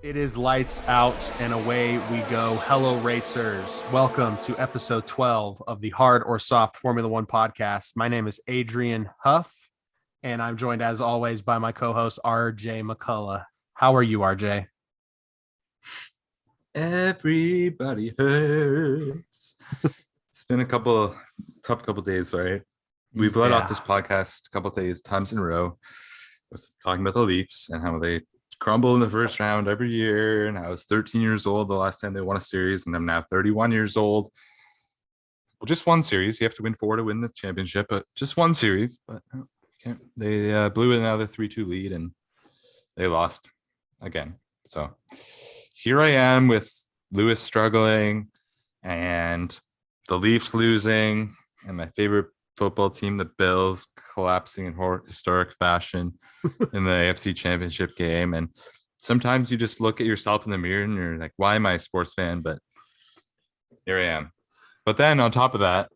It is lights out and away we go. Hello, racers. Welcome to episode 12 of the Hard or Soft Formula One podcast. My name is Adrian Huff, and I'm joined as always by my co host, RJ McCullough. How are you, RJ? Everybody hurts. It's been a tough couple days, right? We've let off this podcast a couple days, times in a row, with talking about the Leafs and how they crumble in the first round every year. And I was 13 years old the last time they won a series, and I'm now 31 years old. Well, just one series. You have to win four to win the championship, but just one series. But they blew another 3-2 lead, and they lost again. So here I am with Lewis struggling and the Leafs losing and my favorite football team, the Bills, collapsing in historic fashion in the AFC Championship game. And sometimes you just look at yourself in the mirror and you're like, why am I a sports fan? But here I am. But then on top of that,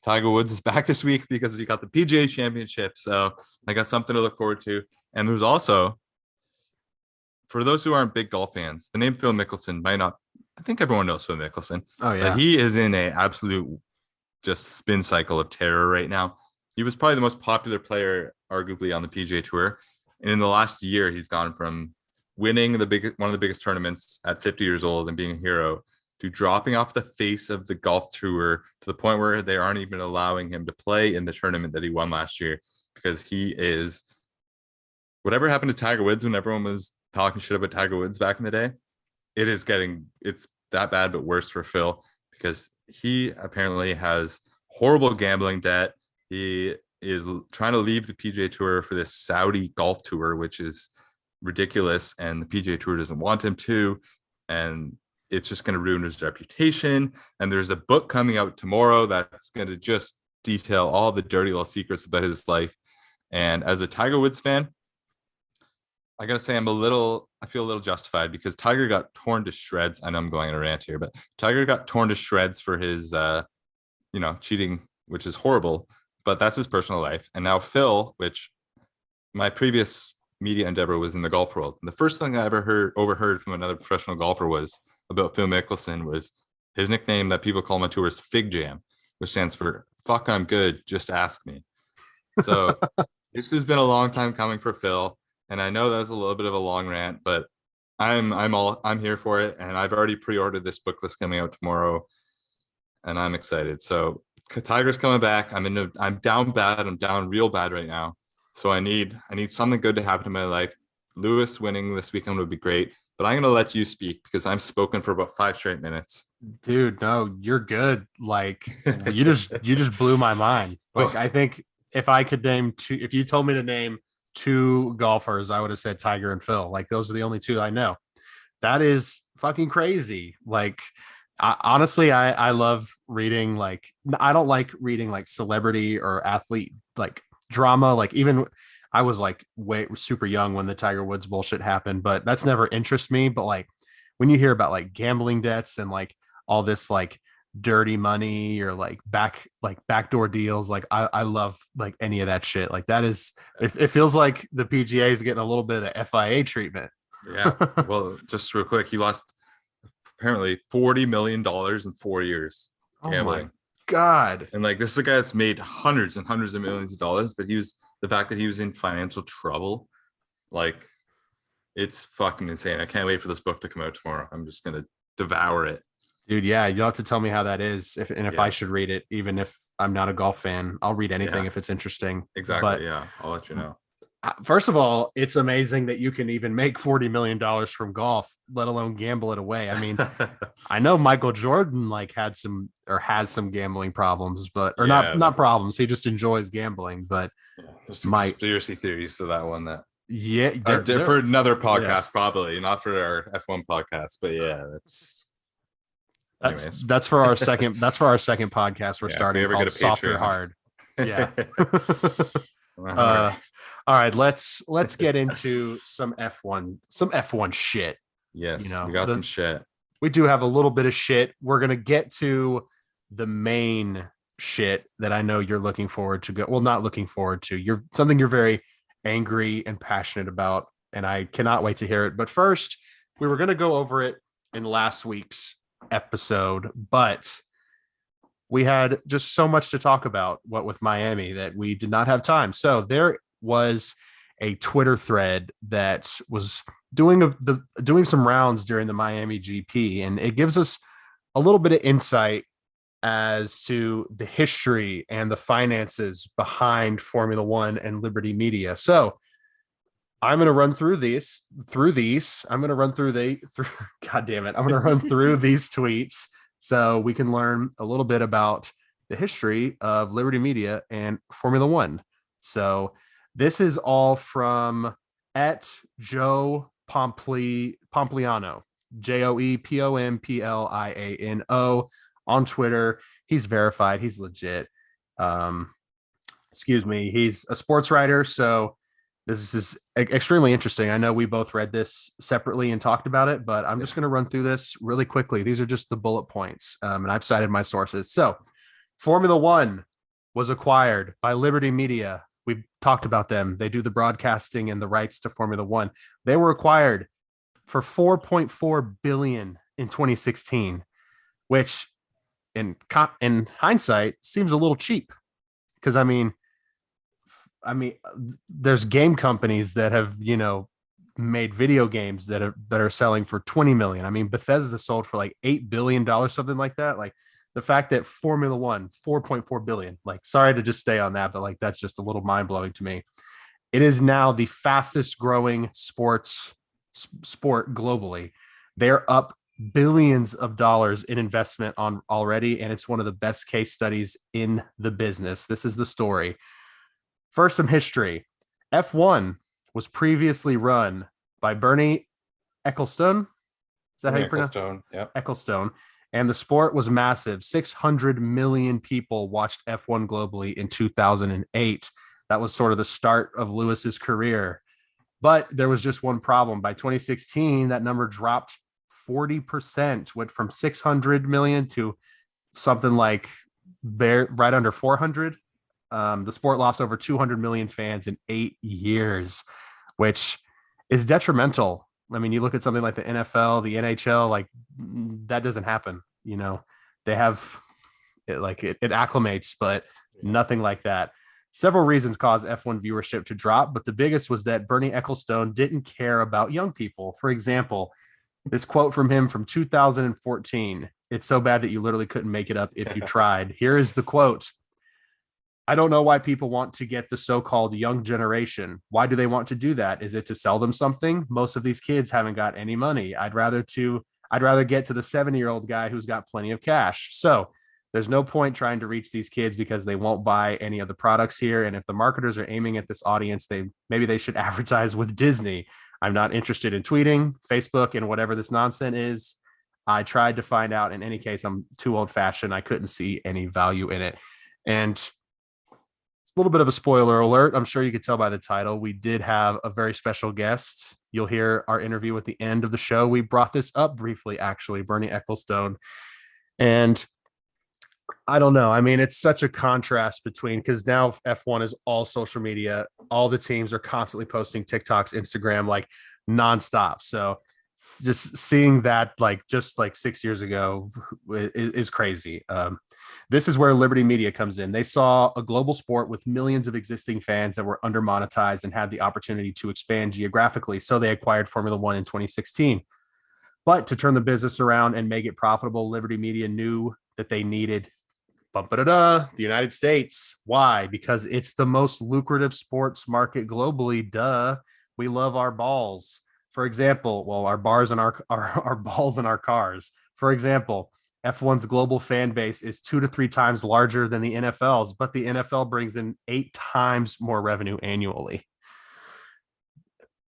Tiger Woods is back this week because we got the PGA Championship. So I got something to look forward to. And there's also, for those who aren't big golf fans, the name Phil Mickelson might not, I think everyone knows Phil Mickelson. Oh, yeah. But he is in a absolute just spin cycle of terror right now. He was probably the most popular player, arguably, on the PGA Tour. And in the last year, he's gone from winning one of the biggest tournaments at 50 years old and being a hero to dropping off the face of the golf tour to the point where they aren't even allowing him to play in the tournament that he won last year because he is whatever happened to Tiger Woods when everyone was talking shit about Tiger Woods back in the day. It's that bad, but worse for Phil because he apparently has horrible gambling debt. He is trying to leave the PGA Tour for this Saudi golf tour, which is ridiculous. And the PGA Tour doesn't want him to. And it's just going to ruin his reputation. And there's a book coming out tomorrow that's going to just detail all the dirty little secrets about his life. And as a Tiger Woods fan, I got to say, I feel a little justified because Tiger got torn to shreds. I know I'm going on a rant here, but Tiger got torn to shreds for his, cheating, which is horrible, but that's his personal life. And now Phil, which my previous media endeavor was in the golf world. And the first thing I ever overheard from another professional golfer was about Phil Mickelson was his nickname that people call him on tour is Fig Jam, which stands for fuck, I'm good. Just ask me. So this has been a long time coming for Phil. And I know that's a little bit of a long rant, but I'm here for it. And I've already pre-ordered this book that's coming out tomorrow. And I'm excited. So Tiger's coming back. I'm down bad. I'm down real bad right now. So I need something good to happen in my life. Lewis winning this weekend would be great. But I'm gonna let you speak because I'm spoken for about 5 straight minutes. Dude, no, you're good. Like you just blew my mind. Like I think if I could name two, if you told me to name 2 golfers, I would have said Tiger and Phil. Like those are the only 2 I know. That is fucking crazy. Like honestly, I love reading. Like I don't like reading like celebrity or athlete like drama. Like even I was like way super young when the Tiger Woods bullshit happened, but that's never interested me. But like when you hear about like gambling debts and like all this like dirty money or like backdoor deals, like I love like any of that shit. Like that is it feels like the PGA is getting a little bit of the FIA treatment. Yeah. Well, just real quick, he lost apparently $40 million in 4 years gambling. Oh my God. And like this is a guy that's made hundreds and hundreds of millions of dollars, but the fact that he was in financial trouble, like it's fucking insane. I can't wait for this book to come out tomorrow. I'm just gonna devour it. Dude, yeah, you'll have to tell me how that is if I should read it, even if I'm not a golf fan. I'll read anything if it's interesting. Exactly. But yeah, I'll let you know. First of all, it's amazing that you can even make $40 million from golf, let alone gamble it away. I mean, I know Michael Jordan like has some gambling problems, but not problems. He just enjoys gambling. But there's some conspiracy theories to that one that are for another podcast, probably not for our F1 podcast. But yeah, that's for our second podcast we're starting called Soft or Hard. Yeah. All right, let's get into some F1 shit. Yes, we got some shit. We do have a little bit of shit. We're gonna get to the main shit that I know you're looking forward to. Well, not looking forward to. You're very angry and passionate about and I cannot wait to hear it. But first, we were going to go over it in last week's episode, but we had just so much to talk about what with Miami that we did not have time. So there was a Twitter thread that was doing some rounds during the Miami GP, and it gives us a little bit of insight as to the history and the finances behind Formula One and Liberty Media. So I'm going to run through these. I'm going to run through God damn it. I'm going to run through these tweets so we can learn a little bit about the history of Liberty Media and Formula One. So this is all from at Joe Pompliano, JoePompliano on Twitter. He's verified. He's legit. He's a sports writer. So this is extremely interesting. I know we both read this separately and talked about it, but I'm just going to run through this really quickly. These are just the bullet points, and I've cited my sources. So Formula One was acquired by Liberty Media. We've talked about them. They do the broadcasting and the rights to Formula One. They were acquired for $4.4 billion in 2016, which in hindsight seems a little cheap. Because I mean, there's game companies that have, made video games that are selling for 20 million. I mean, Bethesda sold for like $8 billion, something like that. Like the fact that Formula One, 4.4 billion, like, sorry to just stay on that, but like, that's just a little mind blowing to me. It is now the fastest growing sport globally. They're up billions of dollars in investment on already. And it's one of the best case studies in the business. This is the story. First, some history. F1 was previously run by Bernie Ecclestone. Is that how you pronounce it? Yep. Ecclestone. And the sport was massive. 600 million people watched F1 globally in 2008. That was sort of the start of Lewis's career. But there was just one problem. By 2016, that number dropped 40%, went from 600 million to something like right under 400. The sport lost over 200 million fans in 8 years, which is detrimental. I mean, you look at something like the NFL, the NHL, like that doesn't happen. They have it acclimates, but nothing like that. Several reasons caused F1 viewership to drop, but the biggest was that Bernie Ecclestone didn't care about young people. For example, this quote from him from 2014, "It's so bad that you literally couldn't make it up if you tried." Here is the quote. "I don't know why people want to get the so-called young generation. Why do they want to do that? Is it to sell them something? Most of these kids haven't got any money. I'd rather get to the 70-year-old guy who's got plenty of cash. So there's no point trying to reach these kids because they won't buy any of the products here. And if the marketers are aiming at this audience, maybe they should advertise with Disney. I'm not interested in tweeting, Facebook, and whatever this nonsense is. I tried to find out. In any case, I'm too old-fashioned. I couldn't see any value in it." And it's a little bit of a spoiler alert. I'm sure you could tell by the title. We did have a very special guest. You'll hear our interview at the end of the show. We brought this up briefly, actually, Bernie Ecclestone. And I don't know. I mean, it's such a contrast between, because now F1 is all social media. All the teams are constantly posting TikToks, Instagram, like nonstop. So just seeing that, just 6 years ago is crazy. This is where Liberty Media comes in. They saw a global sport with millions of existing fans that were under monetized and had the opportunity to expand geographically. So they acquired Formula One in 2016. But to turn the business around and make it profitable, Liberty Media knew that they needed the United States. Why? Because it's the most lucrative sports market globally. Duh. We love our balls. For example, our bars and our balls in our cars. For example, F1's global fan base is 2 to 3 times larger than the NFL's, but the NFL brings in 8 times more revenue annually.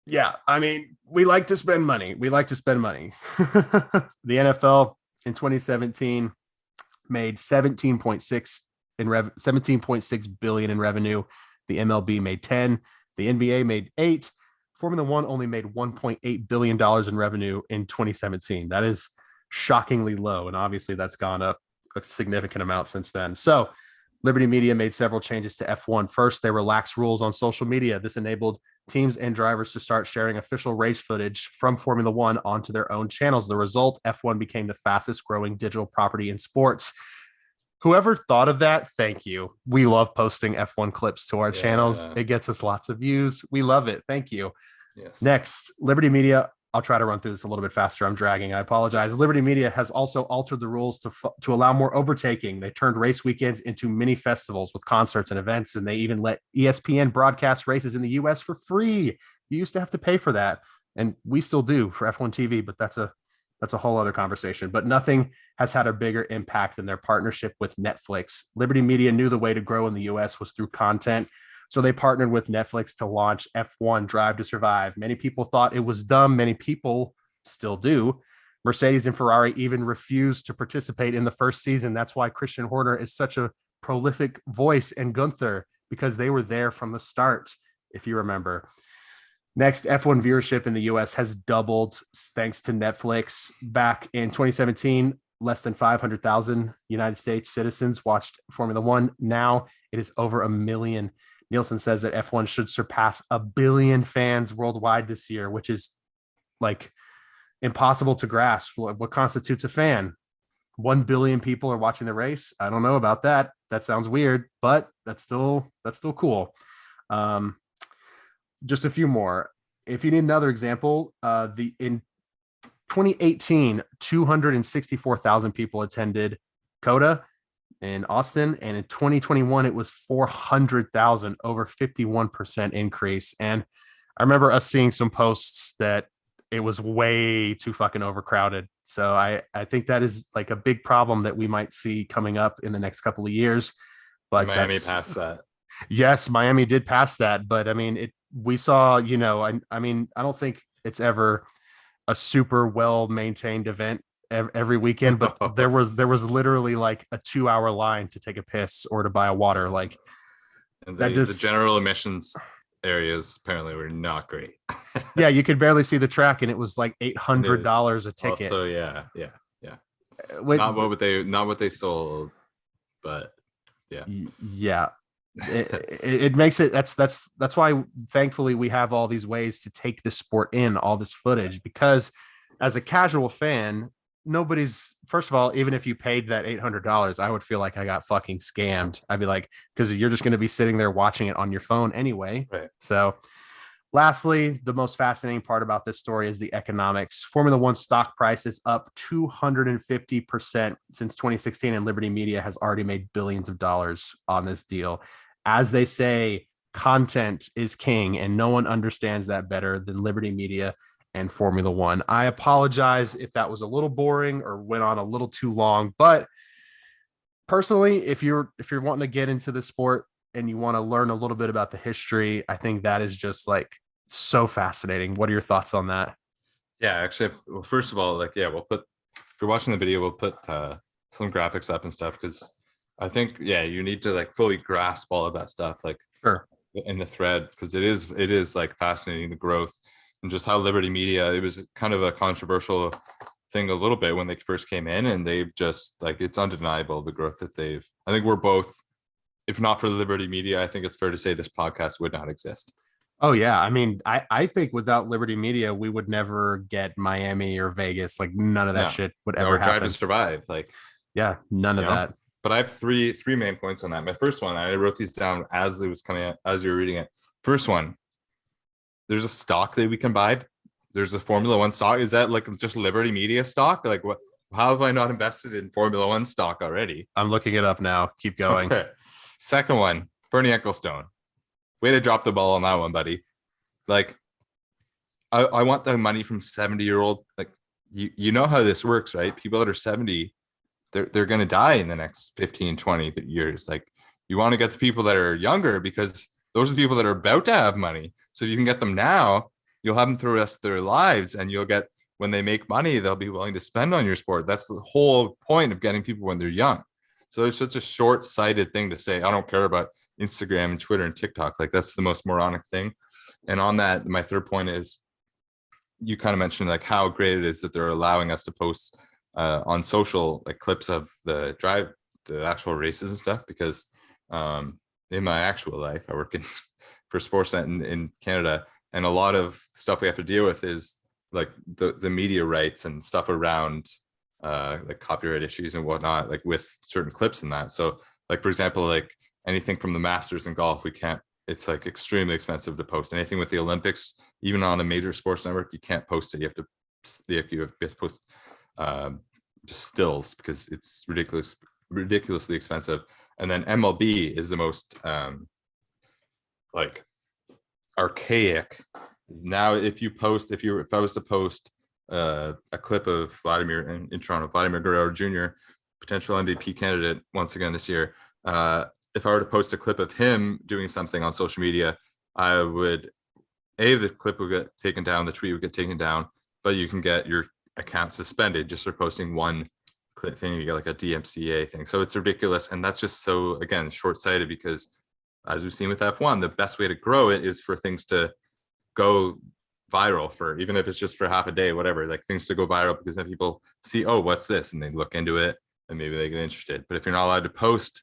Yeah, I mean, we like to spend money. The NFL in 2017 made 17.6 billion in revenue. The MLB made 10. The NBA made 8. Formula One only made $1.8 billion in revenue in 2017. That is shockingly low. And obviously that's gone up a significant amount since then. So Liberty Media made several changes to F1. First, they relaxed rules on social media. This enabled teams and drivers to start sharing official race footage from Formula One onto their own channels. The result, F1 became the fastest growing digital property in sports. Whoever thought of that, thank you. We love posting F1 clips to our channels. It gets us lots of views. We love it. Thank you. Yes. Next, Liberty Media. I'll try to run through this a little bit faster. I'm dragging. I apologize. Liberty Media has also altered the rules to allow more overtaking. They turned race weekends into mini festivals with concerts and events, and they even let ESPN broadcast races in the US for free. You used to have to pay for that, and we still do for F1 TV, but that's a whole other conversation. But nothing has had a bigger impact than their partnership with Netflix. Liberty Media knew the way to grow in the US was through content. So they partnered with Netflix to launch F1 Drive to Survive. Many people thought it was dumb. Many people still do. Mercedes and Ferrari even refused to participate in the first season. That's why Christian Horner is such a prolific voice, and Gunther, because they were there from the start, if you remember. Next, F1 viewership in the US has doubled thanks to Netflix. Back in 2017, less than 500,000 United States citizens watched Formula One. Now it is over 1 million. Nielsen says that F1 should surpass 1 billion fans worldwide this year, which is like impossible to grasp. What constitutes a fan? 1 billion people are watching the race. I don't know about that. That sounds weird, but that's still cool. Just a few more. If you need another example, in 2018, 264,000 people attended COTA in Austin, and in 2021 it was 400,000, over 51% increase. And I remember us seeing some posts that it was way too fucking overcrowded. So I think that is like a big problem that we might see coming up in the next couple of years. But Miami passed that. Yes, Miami did pass that, but I mean, we saw, I mean, I don't think it's ever a super well maintained event every weekend, but there was literally like a 2-hour line to take a piss or to buy a water. Like, and the general admissions areas apparently were not great. Yeah, you could barely see the track, and it was like $800 a ticket. Also, yeah. Not what they sold, but yeah. It makes it that's why thankfully we have all these ways to take this sport in, all this footage, because as a casual fan, first of all, even if you paid that $800, I would feel like I got fucking scammed. I'd be like, because you're just going to be sitting there watching it on your phone anyway. Right. So lastly, the most fascinating part about this story is the economics. Formula One stock price is up 250% since 2016, and Liberty Media has already made billions of dollars on this deal. As they say, content is king, and no one understands that better than Liberty Media and Formula One. I apologize if that was a little boring or went on a little too long, but personally, if you're wanting to get into the sport and you want to learn a little bit about the history, I think that is just like so fascinating. What are your thoughts on that? Yeah, actually, first of all, if you're watching the video, we'll put some graphics up and stuff, because I think, you need to like fully grasp all of that stuff, like sure, in the thread, because it is like fascinating, the growth and just how Liberty Media, it was kind of a controversial thing a little bit when they first came in, and they've just like, it's undeniable the growth that I think we're both, if not for Liberty Media, I think it's fair to say this podcast would not exist. Oh yeah. I mean, I think without Liberty Media, we would never get Miami or Vegas. Like none of that shit would ever happen. Drive to Survive. Like, none of that. But I have three main points on that. My first one, I wrote these down as it was coming out, as you were reading it. First one, there's a stock that we can buy. There's a Formula One stock. Is that like just Liberty Media stock? Like, what? How have I not invested in Formula One stock already? I'm looking it up now. Keep going. Okay. Second one, Bernie Ecclestone. Way to drop the ball on that one, buddy. Like, I want the money from 70-year-old. Like, you know how this works, right? People that are 70, they're going to die in the next 15, 20 years. Like, you want to get the people that are younger, because those are the people that are about to have money. So if you can get them now, you'll have them through the rest of their lives, and you'll get, when they make money, they'll be willing to spend on your sport. That's the whole point of getting people when they're young. So it's such a short-sighted thing to say, I don't care about Instagram and Twitter and TikTok. Like, that's the most moronic thing. And on that, my third point is, you kind of mentioned like how great it is that they're allowing us to post on social, like clips of the actual races and stuff, because in my actual life, I work for Sportsnet in Canada. And a lot of stuff we have to deal with is like the media rights and stuff around like copyright issues and whatnot, like with certain clips and that. So like, for example, like anything from the Masters in golf, we can't, it's like extremely expensive to post. Anything with the Olympics, even on a major sports network, you can't post it. You have to post just stills because it's ridiculously expensive. And then MLB is the most like archaic. Now, if I was to post a clip of Vladimir in Toronto, Vladimir Guerrero Jr., potential MVP candidate once again this year. If I were to post a clip of him doing something on social media, I would, the clip would get taken down, the tweet would get taken down, but you can get your account suspended just for posting one clip thing. You get like a DMCA thing. So it's ridiculous. And that's just so, again, short-sighted, because as we've seen with F1, the best way to grow it is for things to go viral, for even if it's just for half a day, whatever, like things to go viral, because then people see, oh, what's this? And they look into it and maybe they get interested. But if you're not allowed to post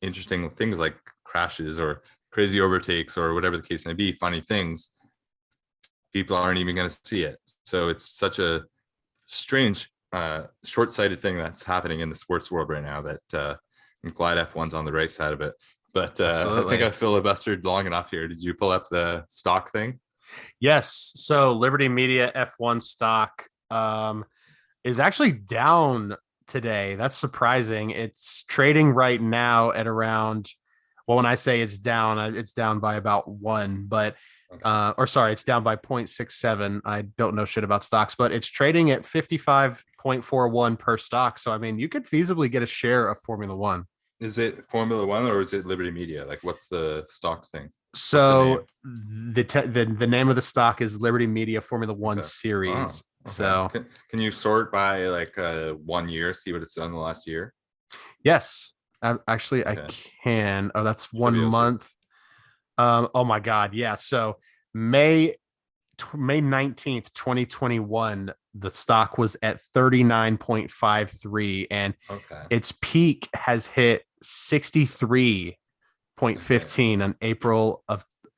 interesting things like crashes or crazy overtakes or whatever the case may be, funny things, people aren't even going to see it. So it's such a strange, short-sighted thing that's happening in the sports world right now that I'm glad F1's on the right side of it. But I think I filibustered long enough here. Did you pull up the stock thing? Yes. So Liberty Media F1 stock is actually down today. That's surprising. It's trading right now at around, well, when I say it's down by about 1, but it's down by 0.67. I don't know shit about stocks, but it's trading at 55.41 per stock. So I mean, you could feasibly get a share of Formula One. Is it Formula One or is it Liberty Media? Like, what's the stock thing? So the name of the stock is Liberty Media Formula One Series. Oh, okay. So can you sort by like 1 year, see what it's done the last year? Yes, actually I can. Oh, that's 1 month. Oh my God. Yeah. So May 19th, 2021, the stock was at 39.53 and its peak has hit 63.15 on April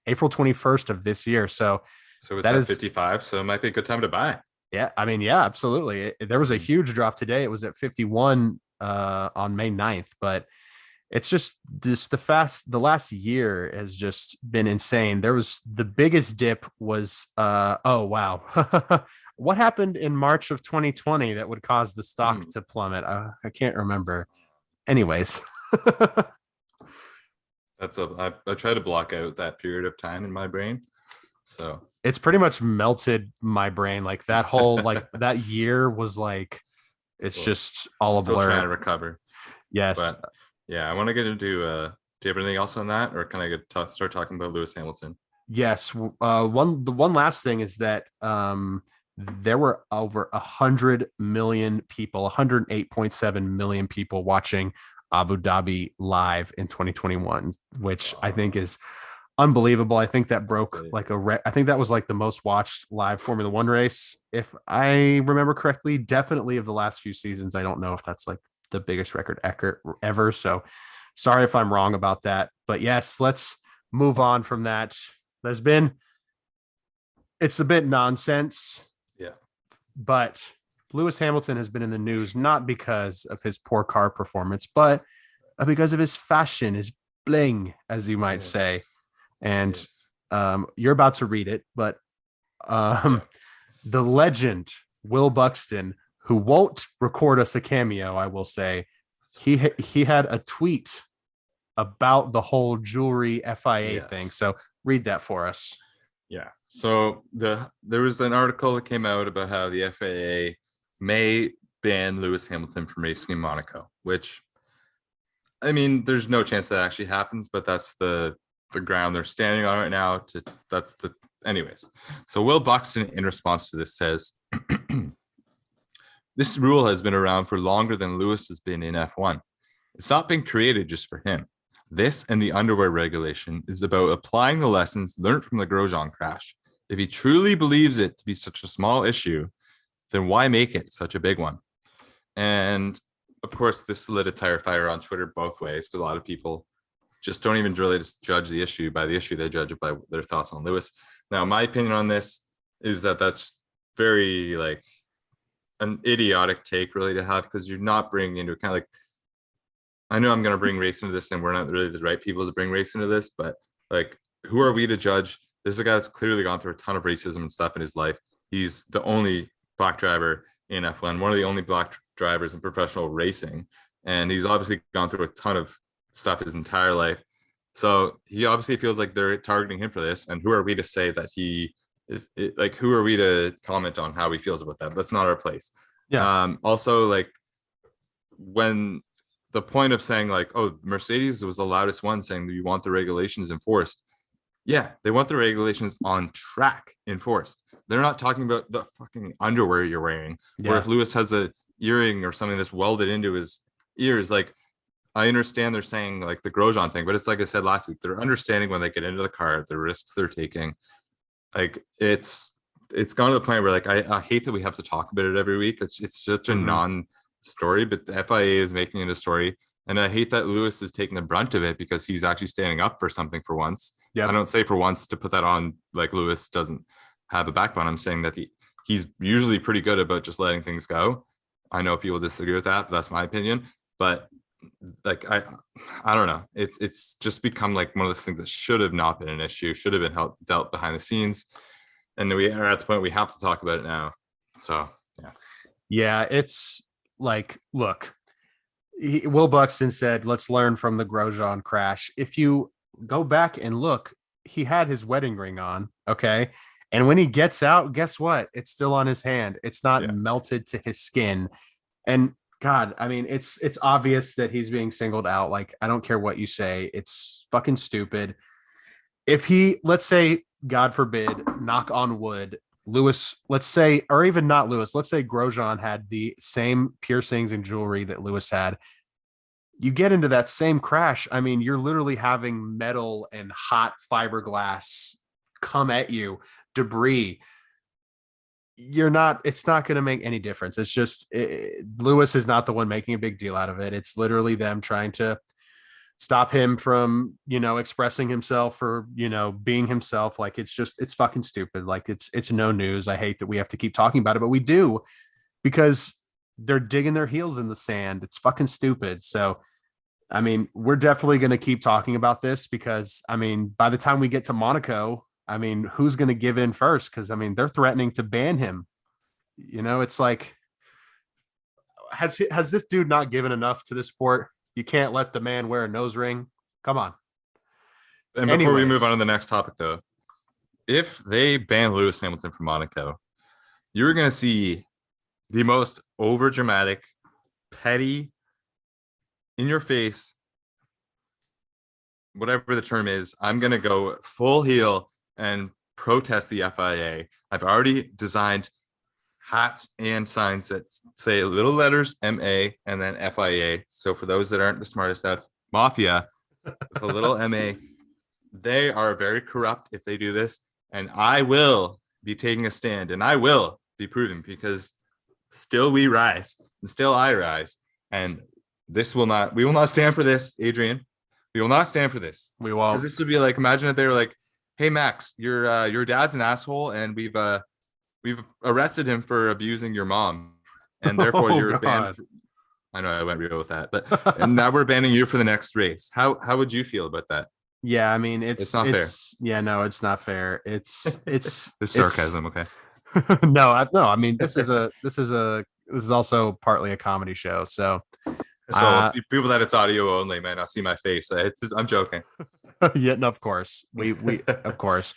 21st of this year. So it's at 55. So it might be a good time to buy. Yeah. I mean, yeah, absolutely. There was a huge drop today. It was at 51 on May 9th, but it's just the last year has just been insane. There was the biggest dip was, oh, wow. What happened in March of 2020 that would cause the stock to plummet? I can't remember. Anyways. I try to block out that period of time in my brain. So it's pretty much melted my brain. Like that whole, like that year was like, it's just all a blur. Trying to recover. Yes. But yeah, I want to get into, do you have anything else on that, or can I start talking about Lewis Hamilton? Yes. The one last thing is that there were over 100 million people, 108.7 million people watching Abu Dhabi live in 2021, which I think is unbelievable. I think that broke like I think that was like the most watched live Formula One race, if I remember correctly, definitely of the last few seasons. I don't know if that's like the biggest record ever. So sorry if I'm wrong about that, but yes, let's move on from that. It's a bit nonsense. Yeah. But Lewis Hamilton has been in the news, not because of his poor car performance, but because of his fashion, his bling, as you might say. And you're about to read it, but the legend, Will Buxton, who won't record us a cameo, I will say, he had a tweet about the whole jewelry FIA thing. So read that for us. Yeah. So there was an article that came out about how the FIA may ban Lewis Hamilton from racing in Monaco, which, I mean, there's no chance that actually happens, but that's the ground they're standing on right now. Anyways. So Will Buxton, in response to this, says, "This rule has been around for longer than Lewis has been in F1. It's not been created just for him. This and the underwear regulation is about applying the lessons learned from the Grosjean crash. If he truly believes it to be such a small issue, then why make it such a big one?" And of course, this lit a tire fire on Twitter both ways, because a lot of people just don't even really just judge the issue by the issue. They judge it by their thoughts on Lewis. Now, my opinion on this is that that's very like an idiotic take really to have, because you're not bringing into account, like, I know I'm going to bring race into this and we're not really the right people to bring race into this, but like, who are we to judge? This is a guy that's clearly gone through a ton of racism and stuff in his life. He's the only black driver in F1, one of the only black drivers in professional racing. And he's obviously gone through a ton of stuff his entire life. So he obviously feels like they're targeting him for this. And who are we to say that who are we to comment on how he feels about that? That's not our place. Yeah. Also, like, when the point of saying like, oh, Mercedes was the loudest one saying that you want the regulations enforced. Yeah, they want the regulations on track enforced. They're not talking about the fucking underwear you're wearing. Yeah. Or if Lewis has a earring or something that's welded into his ears, like, I understand they're saying like the Grosjean thing, but it's like I said last week, they're understanding when they get into the car, the risks they're taking. Like, it's gone to the point where like I hate that we have to talk about it every week. It's such a non-story, but the FIA is making it a story. And I hate that Lewis is taking the brunt of it because he's actually standing up for something for once. Yeah. I don't say for once to put that on like Lewis doesn't have a backbone. I'm saying that he's usually pretty good about just letting things go. I know people disagree with that, but that's my opinion. But like, I don't know. It's just become like one of those things that should have not been an issue, should have been dealt behind the scenes. And we are at the point we have to talk about it now. So, yeah. Yeah, it's like, look, Will Buxton said, let's learn from the Grosjean crash. If you go back and look, he had his wedding ring on. Okay. And when he gets out, guess what? It's still on his hand. It's not melted to his skin. And God, I mean, it's obvious that he's being singled out. Like, I don't care what you say. It's fucking stupid. If he, let's say, God forbid, knock on wood, Lewis, let's say, or even not Lewis, let's say Grosjean had the same piercings and jewelry that Lewis had. You get into that same crash. I mean, you're literally having metal and hot fiberglass come at you, debris. It's not going to make any difference. It's just, Lewis is not the one making a big deal out of it. It's literally them trying to stop him from, expressing himself or, being himself. Like, it's fucking stupid. Like, it's no news. I hate that we have to keep talking about it, but we do, because they're digging their heels in the sand. It's fucking stupid. So, I mean, we're definitely going to keep talking about this because, I mean, by the time we get to Monaco, I mean, who's going to give in first? Because, I mean, they're threatening to ban him. It's like, has this dude not given enough to the sport? You can't let the man wear a nose ring. Come on. And before we move on to the next topic, though, if they ban Lewis Hamilton from Monaco, you're going to see the most overdramatic, petty, in your face, whatever the term is. I'm going to go full heel and protest the FIA. I've already designed hats and signs that say little letters MA and then FIA. So for those that aren't the smartest, that's Mafia with a little MA. They are very corrupt if they do this. And I will be taking a stand and I will be proven, because still we rise and still I rise. And we will not stand for this, Adrian. We will not stand for this. We won't. Because this would be like, imagine if they were like, hey, Max, your dad's an asshole and we've arrested him for abusing your mom, and therefore you're banned. I know I went real with that, but and now we're banning you for the next race. How would you feel about that? Yeah, I mean, it's not fair. Yeah, no, it's not fair. It's sarcasm, okay? No, I mean, this is also partly a comedy show, so people that it's audio only may not see my face. I'm joking. Yeah, no, of course. We of course.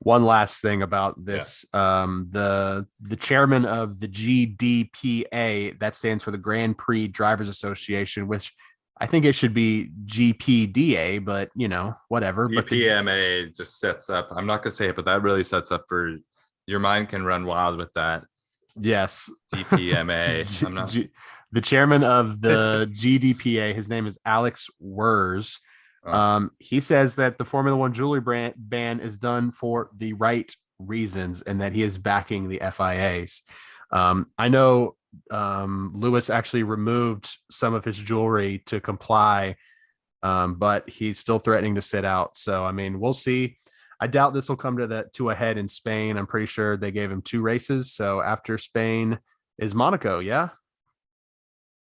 One last thing about this. The chairman of the GDPA, that stands for the Grand Prix Drivers Association, which I think it should be GPDA, but whatever. GPMA just sets up. I'm not gonna say it, but that really sets up for your mind can run wild with that. Yes. GPMA. I'm not. The chairman of the GDPA, his name is Alex Wers. He says that the Formula One jewelry ban is done for the right reasons and that he is backing the FIAs. I know Lewis actually removed some of his jewelry to comply, but he's still threatening to sit out. So, I mean, we'll see. I doubt this will come to a head in Spain. I'm pretty sure they gave him 2 races. So after Spain is Monaco, yeah?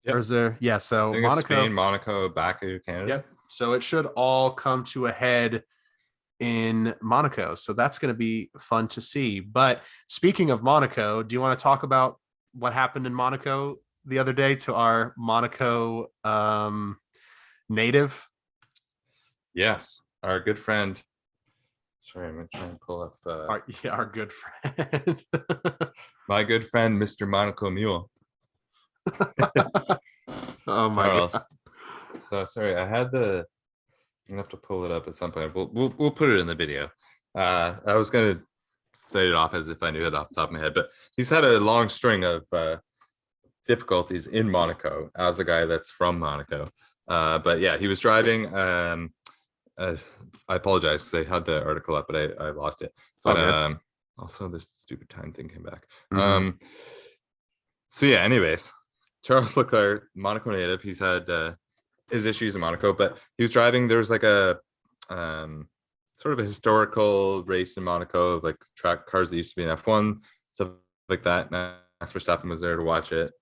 Or Yep. is there? Yeah. I So think it's Monaco. Spain, Monaco, Baku, Canada. Yep. So it should all come to a head in Monaco. So that's going to be fun to see. But speaking of Monaco, do you want to talk about what happened in Monaco the other day to our Monaco native? Yes, our good friend. Sorry, I'm gonna try and pull up Our good friend. my good friend, Mr. Monaco Mule. Oh my Charles. god. So sorry, I'm gonna have to pull it up at some point. We'll put it in the video. I was gonna say it off as if I knew it off the top of my head, but he's had a long string of difficulties in Monaco as a guy that's from Monaco. But yeah, he was driving. I apologize because I had the article up, but I lost it. But also this stupid time thing came back. Mhm. So yeah, anyways, Charles Leclerc, Monaco native, he's had his issues in Monaco, but he was driving. There was like a sort of a historical race in Monaco of like track cars that used to be in F1, stuff like that. Max Verstappen was there to watch it.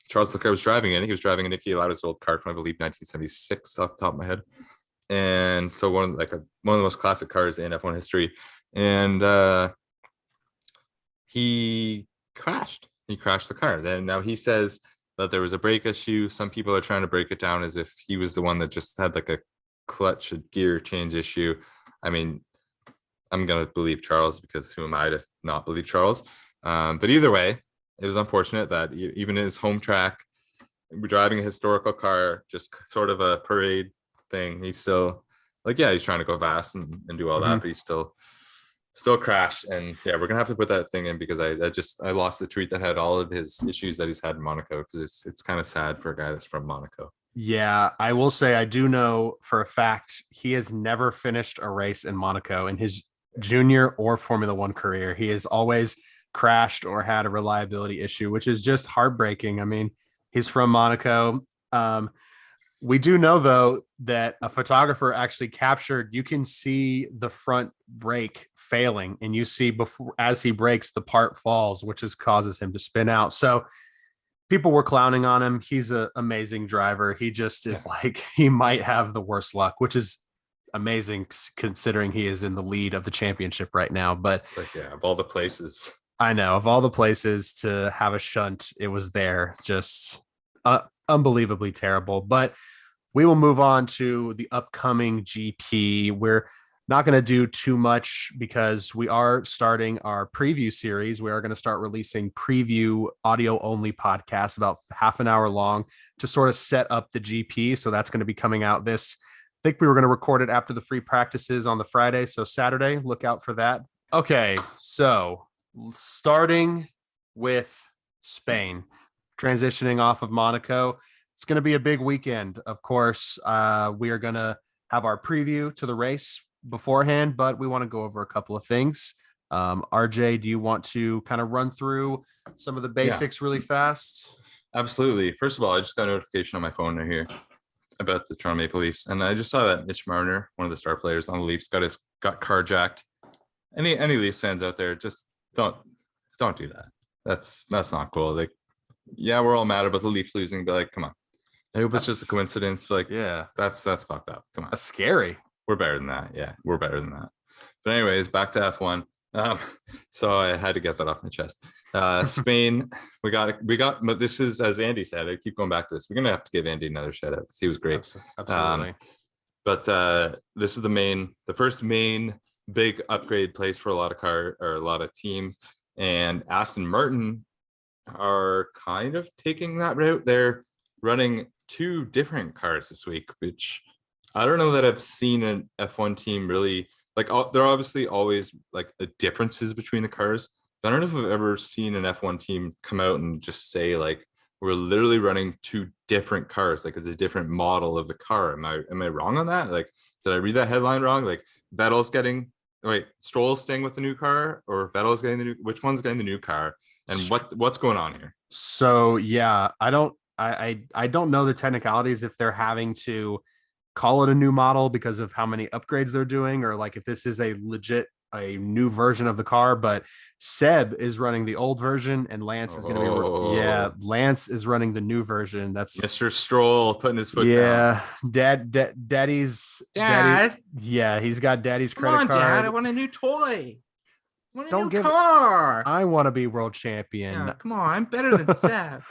Charles Leclerc was driving it. He was driving a Niki Lauda's old car from, I believe, 1976 off the top of my head. And so one of the most classic cars in F1 history. And he crashed. He crashed the car. Then now he says that there was a brake issue. Some people are trying to break it down as if he was the one that just had like a clutch, a gear change issue. I mean, I'm gonna believe Charles because who am I to not believe Charles? But either way, it was unfortunate that even in his home track, driving a historical car, just sort of a parade thing, he's still like, yeah, he's trying to go fast and do all that, but he's still crashed. And yeah, we're gonna have to put that thing in because I lost the tweet that had all of his issues that he's had in Monaco, because it's kind of sad for a guy that's from Monaco. Yeah, I will say I do know for a fact he has never finished a race in Monaco in his junior or Formula One career. He has always crashed or had a reliability issue, which is just heartbreaking. I mean, he's from Monaco. We do know, though, that a photographer actually captured, you can see the front brake failing, and you see before as he brakes, the part falls, which causes him to spin out. So people were clowning on him. He's an amazing driver. He just is like, he might have the worst luck, which is amazing considering he is in the lead of the championship right now. But it's like, yeah, of all the places, I know, of all the places to have a shunt, it was there. Just unbelievably terrible. But we will move on to the upcoming GP. We're not going to do too much because we are starting our preview series. We are going to start releasing preview audio only podcasts about half an hour long to sort of set up the GP. So that's going to be coming out this. I think we were going to record it after the free practices on the Friday. So Saturday, look out for that. Okay. So starting with Spain, transitioning off of Monaco, it's going to be a big weekend. Of course, we are going to have our preview to the race beforehand, but we want to go over a couple of things. RJ, do you want to kind of run through some of the basics really fast? Absolutely. First of all, I just got a notification on my phone right here about the Toronto Maple Leafs, and I just saw that Mitch Marner, one of the star players on the Leafs, got carjacked. Any Leafs fans out there, just don't do that. That's not cool. Like, yeah, we're all mad about the Leafs losing, but like, come on. I hope it's just a coincidence. But like, yeah, that's fucked up. Come on, that's scary. We're better than that. Yeah, we're better than that. But anyways, back to F1. So I had to get that off my chest. Spain, we got, but this is, as Andy said, I keep going back to this. We're going to have to give Andy another shout out because he was great. Absolutely. But this is the first main big upgrade place for a lot of teams. And Aston Martin are kind of taking that route. They're running 2 different cars this week, which I don't know that I've seen an F1 team really like. There are obviously always like differences between the cars. I don't know if I've ever seen an F1 team come out and just say like, we're literally running 2 different cars. Like, it's a different model of the car. Am I wrong on that? Like, did I read that headline wrong? Like, Stroll's staying with the new car, or Vettel's getting which one's getting the new car? And what's going on here? So yeah, I don't know the technicalities if they're having to call it a new model because of how many upgrades they're doing, or like if this is a new version of the car. But Seb is running the old version, and Lance is going to be Lance is running the new version. That's Mr. Stroll putting his foot down. Daddy's Dad. Yeah, he's got Daddy's credit card. Dad, I want a new toy. Don't give car. I want to be world champion. Yeah, come on, I'm better than Seb.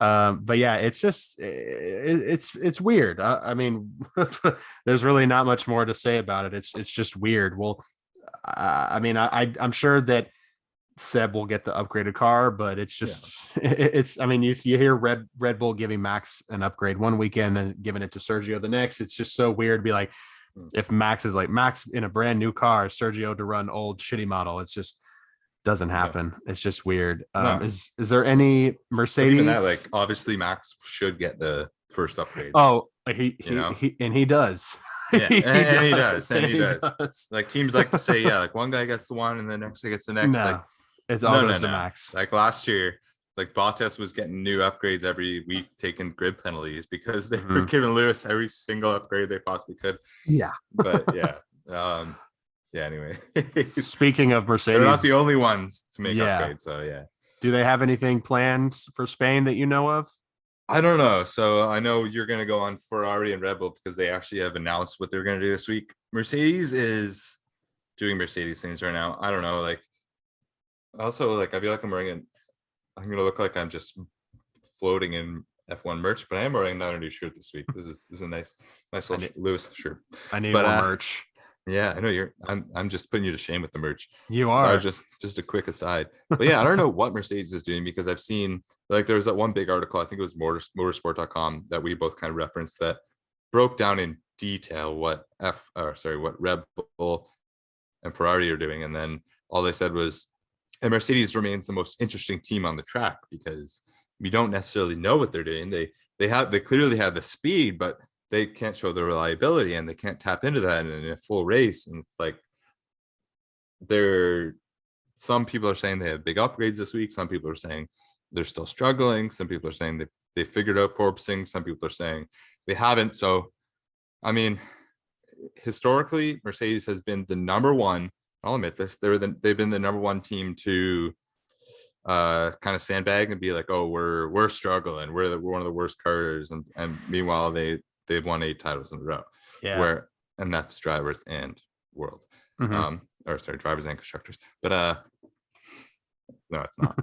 But yeah, it's just it's weird. I mean, there's really not much more to say about it. It's just weird. Well, I mean, I'm sure that Seb will get the upgraded car, but it's just it's. I mean, you hear Red Bull giving Max an upgrade one weekend, then giving it to Sergio the next. It's just so weird to be like, if Max is like Max in a brand new car, Sergio to run old shitty model. It's just doesn't happen. It's just weird. Is there any Mercedes? Even that, like, obviously Max should get the first upgrade. Oh, he does. Yeah, he does. Like, teams like to say, yeah, like one guy gets the one and the next guy gets the next. No, like, it's all goes to Max. Like last year, like Bottas was getting new upgrades every week, taking grid penalties because they were giving Lewis every single upgrade they possibly could. Yeah, but yeah, Anyway, speaking of Mercedes, they're not the only ones to make upgrades. So yeah, do they have anything planned for Spain that you know of? I don't know. So I know you're going to go on Ferrari and Red Bull because they actually have announced what they're going to do this week. Mercedes is doing Mercedes things right now. I don't know. Like, also, like, I feel like I'm going to look like I'm just floating in F1 merch, but I am wearing another new shirt this week. This is a nice little Lewis shirt. I need more merch. Yeah, I know I'm just putting you to shame with the merch. You are. Just a quick aside. But yeah, I don't know what Mercedes is doing because I've seen, like, there was that one big article, I think it was motorsport.com, that we both kind of referenced that broke down in detail what Red Bull and Ferrari are doing. And then all they said was, and Mercedes remains the most interesting team on the track because we don't necessarily know what they're doing. They clearly have the speed, but they can't show the reliability and they can't tap into that in a full race. And it's like, some people are saying they have big upgrades this week. Some people are saying they're still struggling. Some people are saying they figured out porpoising. Some people are saying they haven't. So, I mean, historically, Mercedes has been the number one. I'll admit this. They've been the number one team to kind of sandbag and be like, oh, we're struggling. We're one of the worst cars. And meanwhile, they've won 8 titles in a row. Yeah. And that's drivers and world. Drivers and constructors. But no, it's not.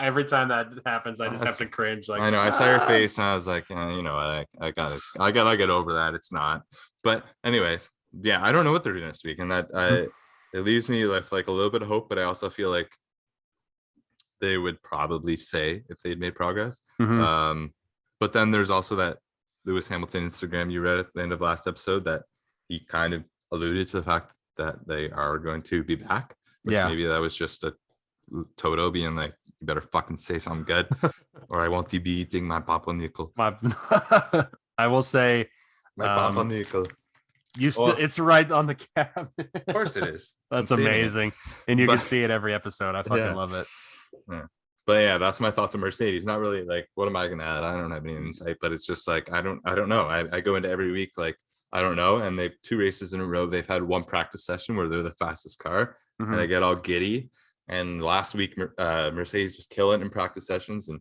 Every time that happens, I just have to cringe. Like, I know, I saw your face and I was like, I gotta get over that. It's not. But anyways, yeah, I don't know what they're doing this week, and that it leaves me with like a little bit of hope. But I also feel like they would probably say if they'd made progress. But then there's also that Lewis Hamilton Instagram you read at the end of last episode that he kind of alluded to the fact that they are going to be back. Which maybe that was just a Toto being like, you better fucking say something good or I won't be eating my Papa Nickel. I will say my Papa Nickel. It's right on the cabinet. Of course it is. That's amazing. And you can see it every episode. I fucking love it. Yeah. But yeah, that's my thoughts on Mercedes. Not really like, what am I gonna add? I don't have any insight, but it's just like I don't know. I go into every week like I don't know, and they've 2 races in a row. They've had one practice session where they're the fastest car, and I get all giddy. And last week, Mercedes was killing in practice sessions, and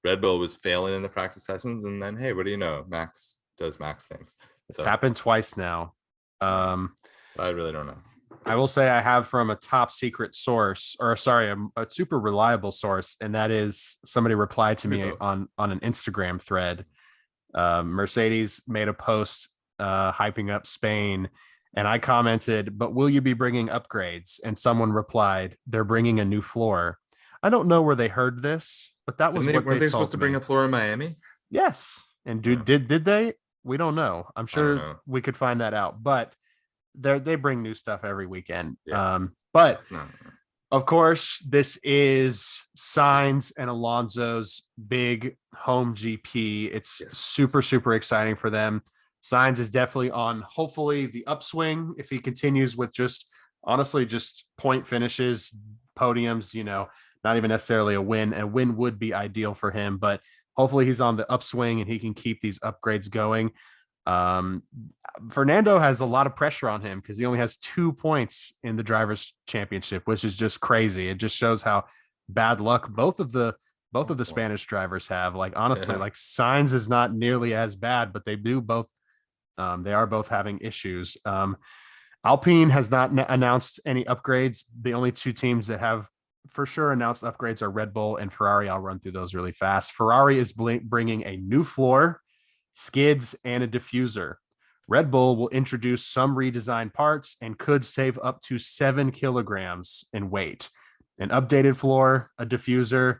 Red Bull was failing in the practice sessions. And then, hey, what do you know? Max does Max things. It's happened twice now. I really don't know. I will say I have from a top secret source, a super reliable source, and that is somebody replied to me on an Instagram thread. Mercedes made a post hyping up Spain, and I commented, but will you be bringing upgrades? And someone replied, they're bringing a new floor. I don't know where they heard this, but that was what weren't they supposed to bring a floor in Miami? Yes. And did they? We don't know. I'm sure we could find that out, but they bring new stuff every weekend. But of course, this is Sainz and Alonso's big home GP. It's super, super exciting for them. Sainz is definitely on, hopefully, the upswing if he continues with just point finishes, podiums, not even necessarily a win. A win would be ideal for him, but hopefully he's on the upswing and he can keep these upgrades going. Fernando has a lot of pressure on him because he only has 2 points in the drivers' championship, which is just crazy. It just shows how bad luck both of the Spanish drivers have. Like honestly, like Sainz is not nearly as bad, but they do both. They are both having issues. Alpine has not announced any upgrades. The only 2 teams that have for sure announced upgrades are Red Bull and Ferrari. I'll run through those really fast. Ferrari is bringing a new floor, skids, and a diffuser. Red Bull will introduce some redesigned parts and could save up to 7 kilograms in weight. An updated floor, a diffuser,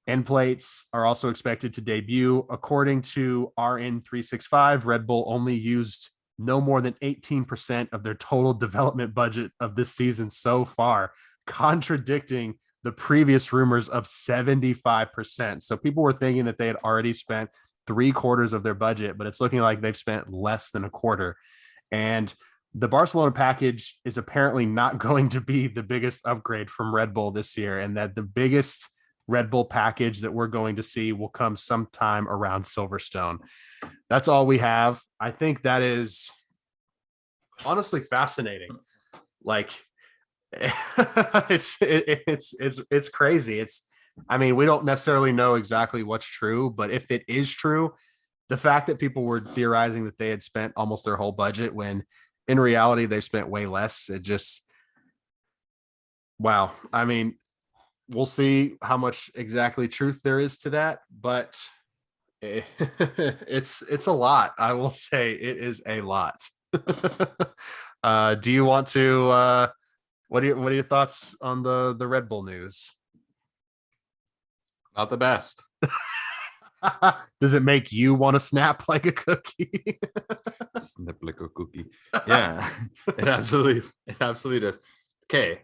end plates are also expected to debut. According to RN365, Red Bull only used no more than 18% of their total development budget of this season so far, contradicting the previous rumors of 75%. So people were thinking that they had already spent 3/4 of their budget, but it's looking like they've spent less than a quarter. And the Barcelona package is apparently not going to be the biggest upgrade from Red Bull this year, and that the biggest Red Bull package that we're going to see will come sometime around Silverstone. That's all we have. I think that is honestly fascinating. Like it's crazy. I mean, we don't necessarily know exactly what's true, but if it is true, the fact that people were theorizing that they had spent almost their whole budget when in reality they've spent way less, it just wow. I mean, we'll see how much exactly truth there is to that, but it's a lot. I will say it is a lot. Do you want to what are your thoughts on the Red Bull news? Not the best. Does it make you want to snap like a cookie? Snip like a cookie. Yeah, it absolutely does. Okay.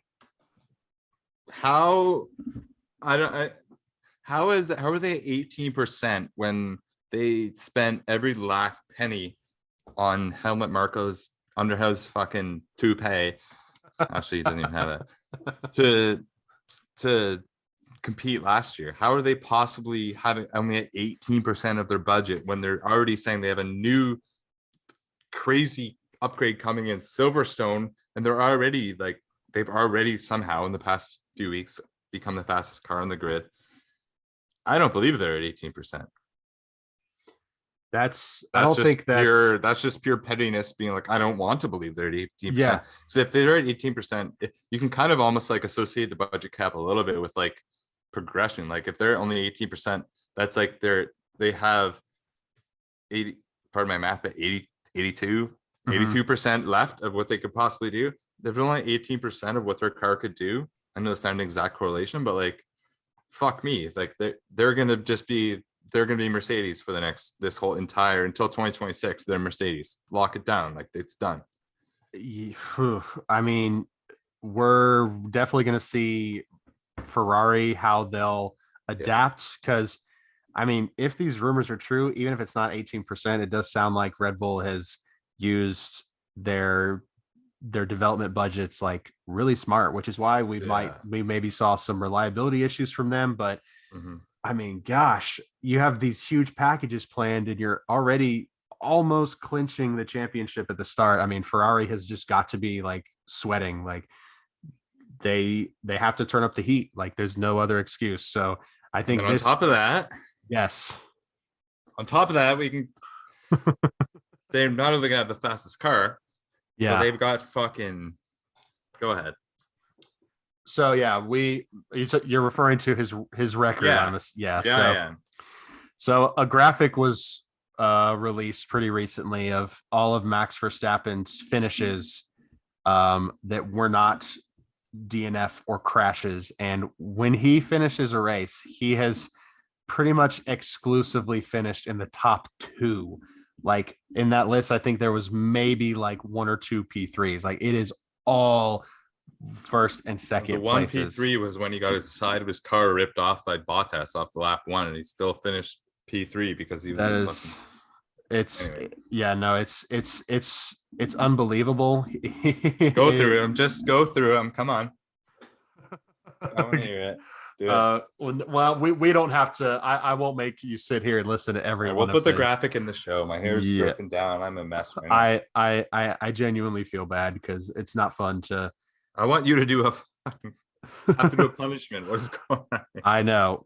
How are they 18% when they spent every last penny on Helmut Marko's Underhouse fucking toupee? Actually, he doesn't even have it to compete last year. How are they possibly having only at 18% of their budget when they're already saying they have a new crazy upgrade coming in Silverstone, and they're already like they've already somehow in the past few weeks become the fastest car on the grid? I don't believe they're at 18%. I don't think that's just pure pettiness being like, I don't want to believe they're at 18%. Yeah. So if they're at 18%, you can kind of almost like associate the budget cap a little bit with like progression. Like if they're only 18%, that's like they have 80, pardon my math, but 82% left of what they could possibly do. They're only 18% of what their car could do. I know it's not an exact correlation, but like, fuck me. It's like they're gonna be Mercedes for this whole entire until 2026. They're Mercedes. Lock it down. Like it's done. I mean, we're definitely gonna see Ferrari how they'll adapt, because I mean, if these rumors are true, even if it's not 18%, it does sound like Red Bull has used their development budgets like really smart, which is why we maybe saw some reliability issues from them. But I mean, gosh, you have these huge packages planned and you're already almost clinching the championship at the start. I mean, Ferrari has just got to be like sweating. Like they have to turn up the heat. Like there's no other excuse. So I think on top of that, we can they're not only gonna have the fastest car, but they've got fucking go ahead. So yeah, you're referring to his record. So a graphic was released pretty recently of all of Max Verstappen's finishes that were not DNF or crashes, and when he finishes a race, he has pretty much exclusively finished in the top 2. Like in that list, I think there was maybe like 1 or 2 P3s. Like it is all first and second. The one places. P3 was when he got his side of his car ripped off by Bottas off the lap 1, and he still finished P3 because he was. It's unbelievable. Go through them. Just go through them. Come on. I want to hear it. Well, we don't have to. I won't make you sit here and listen to every Sorry, one we'll put of the his. graphic in the show. My hair's Yeah, broken down. I'm a mess right now. I genuinely feel bad because it's not fun to. I want you to do have to do a punishment. What is going on? I know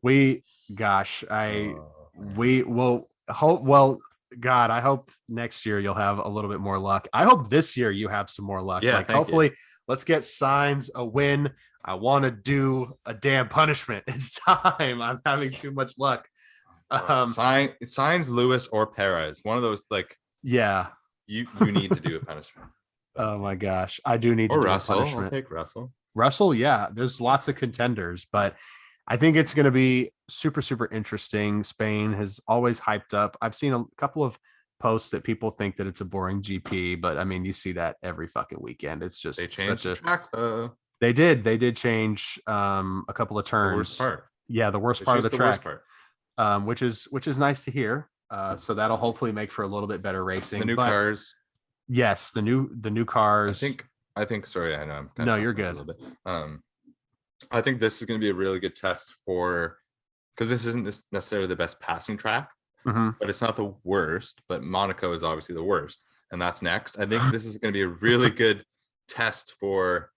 gosh, Oh, we will hope. Well, God, I hope next year you'll have a little bit more luck. I hope this year you have some more luck. yeah, Like, thank you. hopefully, let's get Signs a win. I want to do a damn punishment. It's time. I'm having too much luck. Signs Lewis or Perez. One of those, like, Yeah. you need to do a punishment. Oh my gosh, I do need Or to do Russell. a punishment. I'll take Russell. Russell, yeah, there's lots of contenders, but I think it's going to be super, super interesting. Spain has always hyped up. I've seen a couple of posts that people think that it's a boring GP, but I mean, you see that every fucking weekend. It's just They changed the track though. They did change a couple of turns. The worst part. Yeah, the worst part of the track, which is nice to hear. So that'll hopefully make for a little bit better racing. The new cars. Yes, the new cars. I think. Sorry, I know. No, you're good. A little bit. I think this is going to be a really good test because this isn't necessarily the best passing track, but it's not the worst. But Monaco is obviously the worst, and that's next. I think this is going to be a really good test for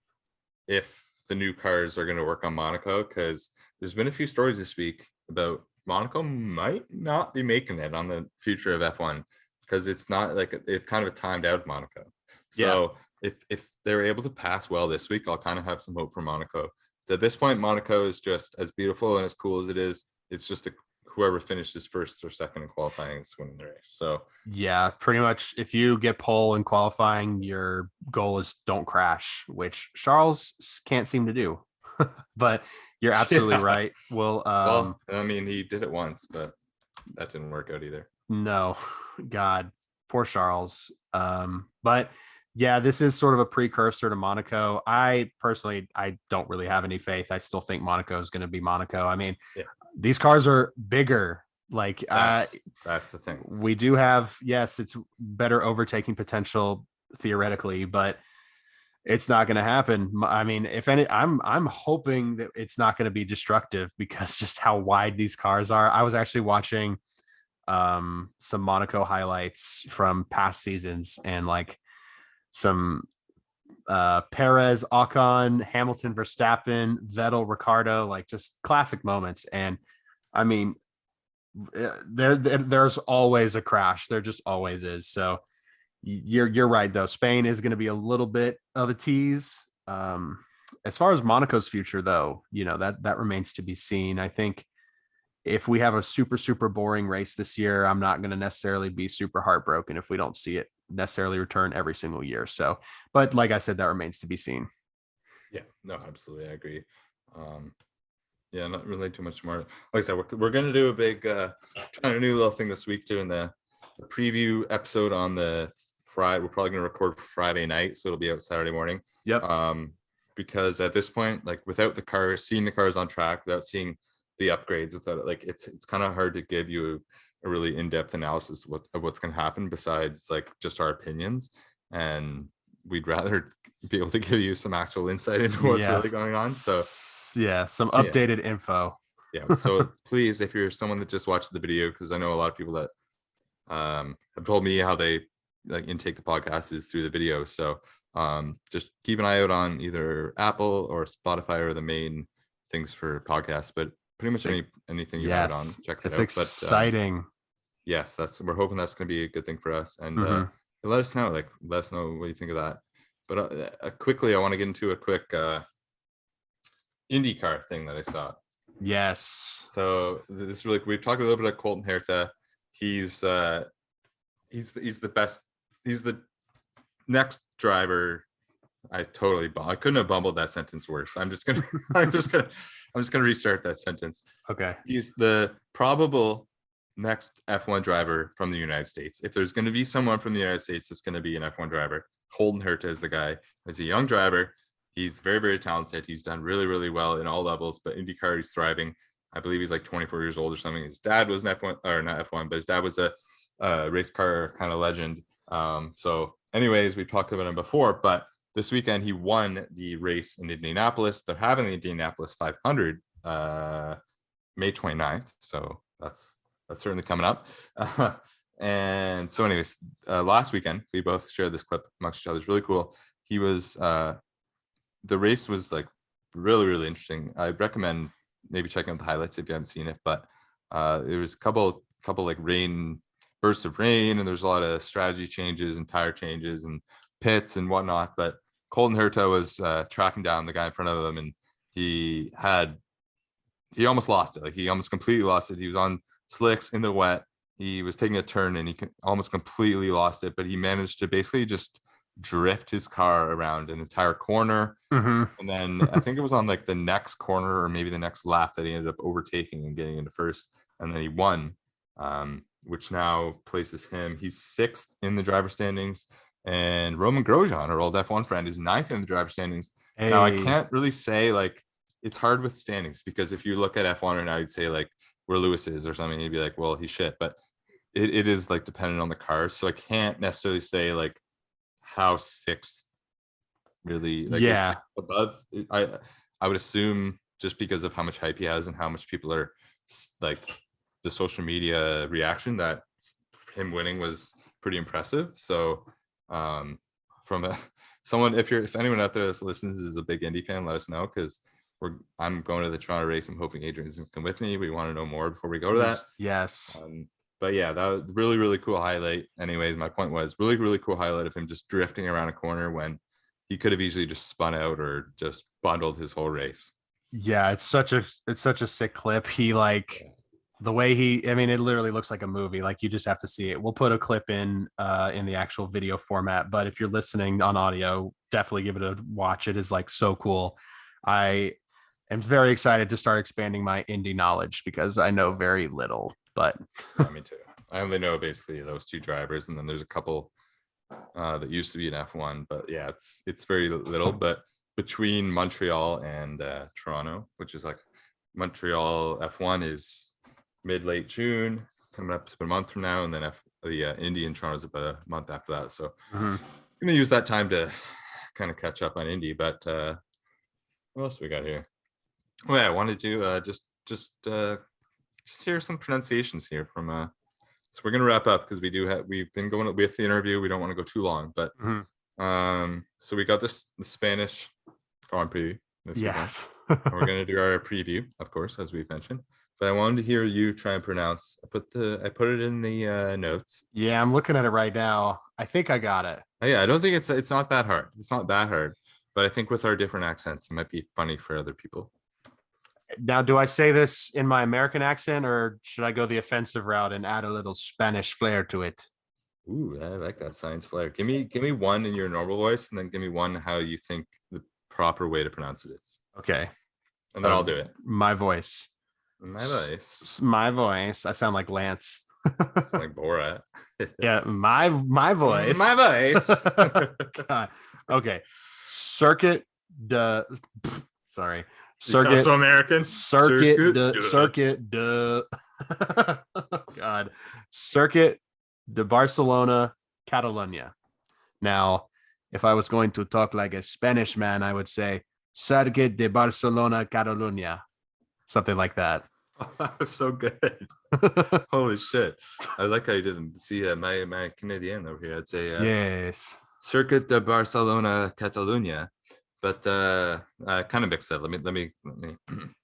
if the new cars are going to work on Monaco, because there's been a few stories this week about Monaco might not be making it on the future of F1 because it's not like they've kind of timed out Monaco. So if they're able to pass well this week, I'll kind of have some hope for Monaco. So at this point, Monaco is just as beautiful and as cool as it is. It's just whoever finishes first or second in qualifying is winning the race. So yeah, pretty much if you get pole in qualifying, your goal is don't crash, which Charles can't seem to do. But you're absolutely right. Well, I mean, he did it once, but that didn't work out either. No, God, poor Charles. But yeah, this is sort of a precursor to Monaco. I don't really have any faith. I still think Monaco is going to be Monaco. I mean, these cars are bigger. Like that's the thing. We do have, yes, it's better overtaking potential theoretically, but it's not going to happen. I mean, if any, I'm hoping that it's not going to be destructive because just how wide these cars are. I was actually watching some Monaco highlights from past seasons and like some Perez, Ocon, Hamilton, Verstappen, Vettel, Ricardo, like just classic moments. And I mean, there's always a crash. There just always is. So you're right though. Spain is going to be a little bit of a tease. As far as Monaco's future though, that remains to be seen. I think if we have a super, super boring race this year, I'm not going to necessarily be super heartbroken if we don't see it necessarily return every single year. So, but like I said, that remains to be seen. Yeah, no, absolutely. I agree. Yeah, not really too much more. Like I said, we're going to do a big, trying a new little thing this week, doing the preview episode on the Friday. We're probably going to record Friday night, so it'll be out Saturday morning. Yep. Because at this point, like without the cars, seeing the cars on track, without seeing the upgrades, without it, like it's kind of hard to give you a really in-depth analysis of what's going to happen besides like just our opinions. And we'd rather be able to give you some actual insight into what's really going on. So yeah, some updated info. Yeah. So please, if you're someone that just watched the video, because I know a lot of people that have told me how they like intake the podcast is through the video. So just keep an eye out on either Apple or Spotify or the main things for podcasts, but pretty much anything you have it on, check that out. It's exciting. Yes, we're hoping that's going to be a good thing for us. And let us know what you think of that. But quickly, I want to get into a quick Indycar thing that I saw. Yes. So this is really, we've talked a little bit about Colton Herta. He's the best. He's the next driver. I couldn't have bumbled that sentence worse. I'm just gonna restart that sentence. Okay. He's the probable next F1 driver from the United States. If there's going to be someone from the United States that's going to be an F1 driver, Colton Herta is the guy. He's a young driver. He's very, very talented. He's done really, really well in all levels, but IndyCar, he's thriving. I believe he's like 24 years old or something. His dad was an F1, or not F1, but his dad was a race car kind of legend. So anyways, we've talked about him before, but this weekend he won the race in Indianapolis. They're having the Indianapolis 500 May 29th. So that's certainly coming up. And so anyways, last weekend, we both shared this clip amongst each other. It's really cool. He was, the race was like really, really interesting. I recommend maybe checking out the highlights if you haven't seen it, but there was a couple like bursts of rain, and there's a lot of strategy changes and tire changes and pits and whatnot. But Colton Herta was tracking down the guy in front of him, and he almost lost it. Like he almost completely lost it. He was on slicks in the wet. He was taking a turn and he almost completely lost it, but he managed to basically just drift his car around an entire corner. Mm-hmm. And then I think it was on like the next corner or maybe the next lap that he ended up overtaking and getting into first. And then he won, which now places him. He's 6th in the driver standings. And Roman Grosjean, our old F1 friend, is 9th in the driver standings. Hey. Now, I can't really say, like, it's hard with standings, because if you look at F1 right now, you'd say like where Lewis is or something, you'd be like, well, he's shit. But it is like dependent on the cars. So I can't necessarily say like how 6th really, like, yeah, above. I would assume just because of how much hype he has and how much people are like, the social media reaction, that him winning was pretty impressive. So from someone, if anyone out there that listens is a big Indy fan, let us know, because I'm going to the Toronto race. I'm hoping Adrian's going to come with me. We want to know more before we go to that. Yes. But yeah, that was really, really cool highlight. Anyways, my point was really, really cool highlight of him just drifting around a corner when he could have easily just spun out or just bundled his whole race. Yeah, it's such a sick clip. He like the way I mean, it literally looks like a movie. Like you just have to see it. We'll put a clip in the actual video format, but if you're listening on audio, definitely give it a watch. It is like so cool. I am very excited to start expanding my Indy knowledge because I know very little. But yeah, me too. I only know basically those 2 drivers, and then there's a couple that used to be in F1, but yeah, it's very little. But between Montreal and Toronto, which is like Montreal F1 is mid-late June, coming up to a month from now, and then the Indy and Toronto is about a month after that. So I'm gonna use that time to kind of catch up on Indy. But what else we got here? Well, yeah, I wanted to just hear some pronunciations here from so we're gonna wrap up because we've been going with the interview. We don't want to go too long, but so we got the Spanish Grand Prix this yes. weekend. We're gonna do our preview, of course, as we've mentioned. But I wanted to hear you try and pronounce. I put it in the notes. Yeah, I'm looking at it right now. I think I got it. Oh, yeah, I don't think it's not that hard. It's not that hard, but I think with our different accents, it might be funny for other people. Now, do I say this in my American accent, or should I go the offensive route and add a little Spanish flair to it? Ooh, I like that science flair. Give me one in your normal voice, and then give me one how you think the proper way to pronounce it is. Okay. And then I'll do it. My voice. My voice. My voice. I sound like Lance. Like Borat. Yeah, my voice. My voice. God. Okay. Circuit sorry. Circuit. So American. Circuit. God. Circuit de Barcelona, Catalonia. Now, if I was going to talk like a Spanish man, I would say Circuit de Barcelona, Catalunya. Something like that. Oh, that was so good. Holy shit. I like how you didn't see my Canadian over here. I'd say yes. Circuit de Barcelona, Catalunya. But I kind of mixed that. Let me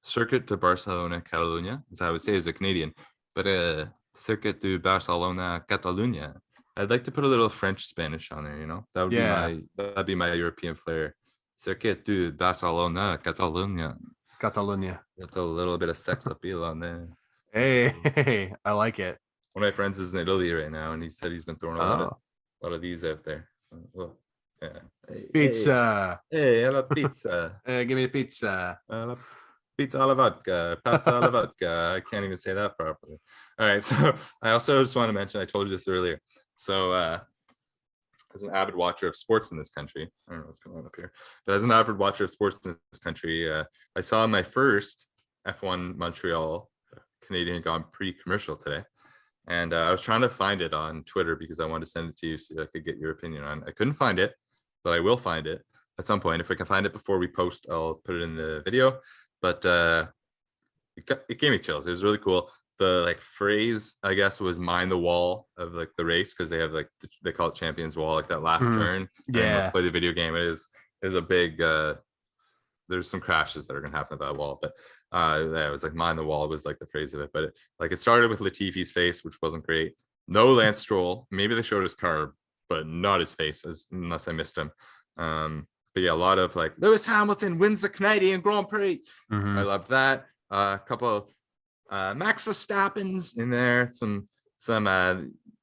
Circuit de Barcelona, Catalunya, as I would say as a Canadian. But Circuit de Barcelona, Catalunya. I'd like to put a little French Spanish on there, you know. That'd be my European flair. Circuit de Barcelona, Catalunya. Catalunya. That's a little bit of sex appeal on there. Hey, I like it. One of my friends is in Italy right now, and he said he's been throwing a lot of these out there. Well, yeah. Hey, pizza. Hey, hello, pizza. Give me a pizza. Pizza alla vodka, pasta alla vodka. I can't even say that properly. All right, so I also just want to mention, I told you this earlier. So as an avid watcher of sports in this country, I don't know what's going on up here, but as an avid watcher of sports in this country, I saw my first F1 Montreal Canadian Grand Prix commercial today. And I was trying to find it on Twitter because I wanted to send it to you so I could get your opinion on it. I couldn't find it, but I will find it at some point. If I can find it before we post, I'll put it in the video. But it gave me chills. It was really cool. The like phrase, I guess, was mind the wall of like the race, because they have like they call it Champions Wall, like that last turn. And let's Yeah. play the video game. It is a big there's some crashes that are gonna happen at that wall. But yeah, it was like mind the wall was like the phrase of it. But it started with Latifi's face, which wasn't great. No Lance Stroll. Maybe they showed his car, but not his face, unless I missed him. But yeah, a lot of like Lewis Hamilton wins the Canadian Grand Prix. So I loved that. A couple of Max Verstappen's in there. Some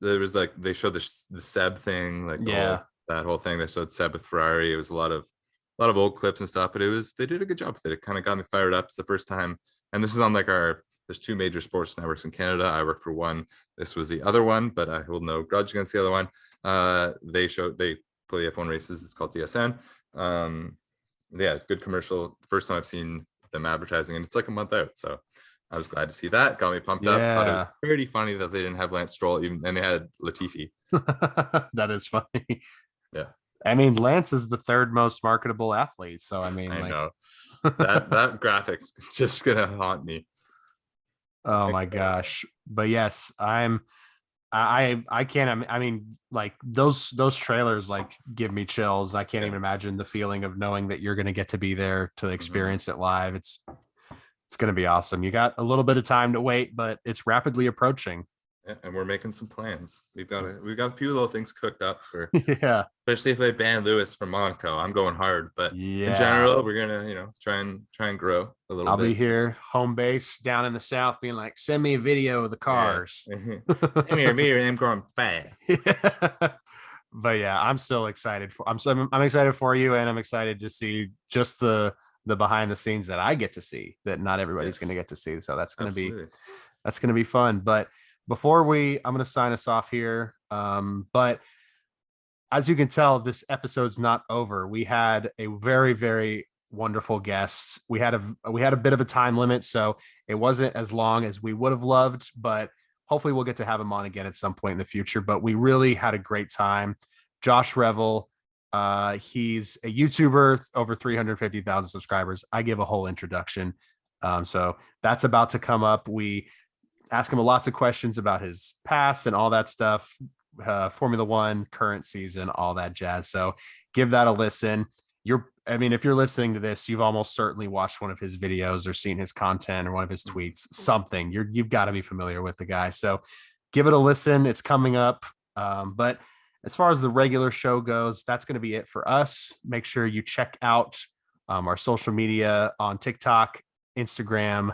there was like they showed the Seb thing, like that whole thing. They showed Seb with Ferrari. It was a lot of old clips and stuff, but they did a good job with it. It kind of got me fired up. It's the first time, and this is on like there's 2 major sports networks in Canada. I work for one. This was the other one, but I hold no grudge against the other one. They play F1 races. It's called TSN. Yeah, good commercial. First time I've seen them advertising, and it's like a month out. So I was glad to see that. Got me pumped up. Thought it was pretty funny that they didn't have Lance Stroll, and they had Latifi. That is funny. Yeah. I mean, Lance is the 3rd most marketable athlete. So I mean, I know that graphics just gonna haunt me. Oh my gosh. But yes, I can't. I mean, like those trailers like give me chills. I can't even imagine the feeling of knowing that you're going to get to be there to experience it live. It's going to be awesome. You got a little bit of time to wait, but it's rapidly approaching. Yeah, and we're making some plans. We've got a few little things cooked up for especially if they ban Lewis from Monaco. I'm going hard, but in general, we're gonna try and grow a little bit. I'll be here home base down in the south, being like, send me a video of the cars. Send me a video of them going fast. But yeah, I'm still excited I'm excited for you, and I'm excited to see just the behind the scenes that I get to see that not everybody's going to get to see. So that's going to be fun. But before I'm going to sign us off here. But as you can tell, this episode's not over. We had a very, very wonderful guest. We had a bit of a time limit, so it wasn't as long as we would have loved, but hopefully we'll get to have him on again at some point in the future. But we really had a great time. Josh Revell, he's a YouTuber, over 350,000 subscribers. I give a whole introduction. So that's about to come up. We ask him lots of questions about his past and all that stuff, Formula One, current season, all that jazz. So give that a listen. If you're listening to this, you've almost certainly watched one of his videos or seen his content or one of his tweets, something. You've got to be familiar with the guy. So give it a listen. It's coming up. But as far as the regular show goes, that's going to be it for us. Make sure you check out our social media on TikTok, Instagram,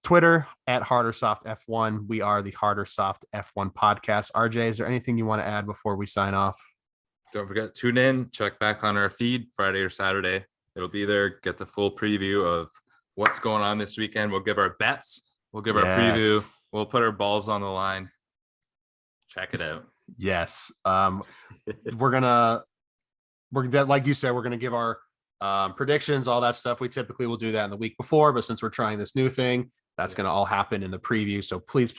Twitter at Hardersoft F1. We are the Hardersoft F1 podcast. RJ, is there anything you want to add before we sign off? Don't forget, tune in, check back on our feed Friday or Saturday. It'll be there. Get the full preview of what's going on this weekend. We'll give our bets. We'll give our preview. We'll put our balls on the line. Check it out. Yes. We're gonna like you said, we're gonna give our predictions, all that stuff. We typically will do that in the week before, but since we're trying this new thing, that's going to all happen in the preview. So please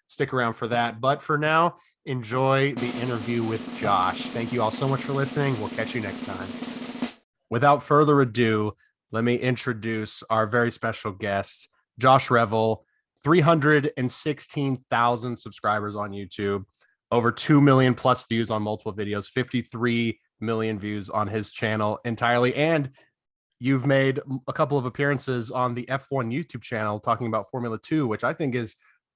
stick around for that. But for now, enjoy the interview with Josh. Thank you all so much for listening. We'll catch you next time. Without further ado, let me introduce our very special guest, Josh Revell, 316,000 subscribers on YouTube, over 2 million plus views on multiple videos, 53 million views on his channel entirely. And you've made a couple of appearances on the F1 YouTube channel talking about Formula 2, which I think is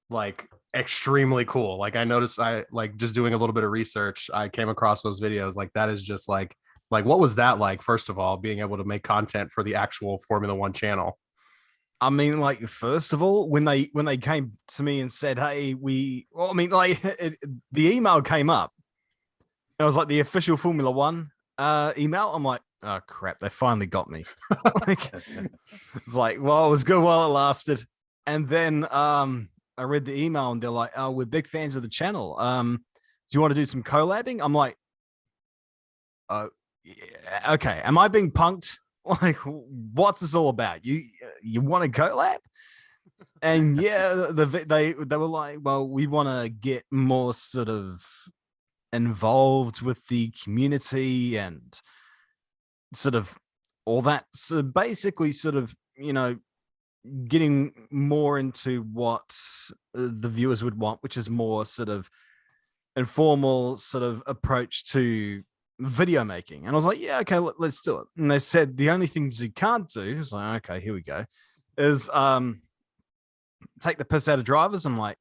like extremely cool. Like I noticed, I like just doing a little bit of research, I came across those videos. Like that is just like what was that like, first of all, being able to make content for the actual Formula 1 channel? I mean, like, first of all, when they came to me and said, hey, the email came up. It was like the official Formula 1 email. I'm like, oh crap, they finally got me. It's like, well, it was good while it lasted. And then I read the email and they're like, oh, we're big fans of the channel. Do you want to do some collabing? I'm like, yeah, okay. Am I being punked? Like, what's this all about? You want to collab? And yeah, they were like, well, we want to get more sort of involved with the community and sort of all that. So basically, sort of, getting more into what the viewers would want, which is more sort of informal sort of approach to video making. And I was like, yeah, okay, let's do it. And they said the only things you can't do is like, okay, here we go, is take the piss out of drivers. I'm like,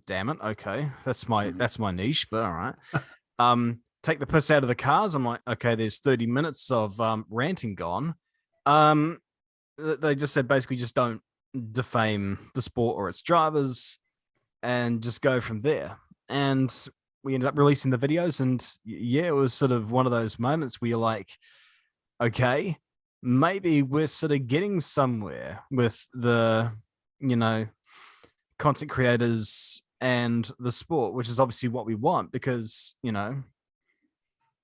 damn it, okay, that's my niche, but all right. Take the piss out of the cars. I'm like, okay, there's 30 minutes of ranting gone. They just said basically just don't defame the sport or its drivers and just go from there. And we ended up releasing the videos, and yeah, it was sort of one of those moments where you're like, okay, maybe we're sort of getting somewhere with the, content creators and the sport, which is obviously what we want, because,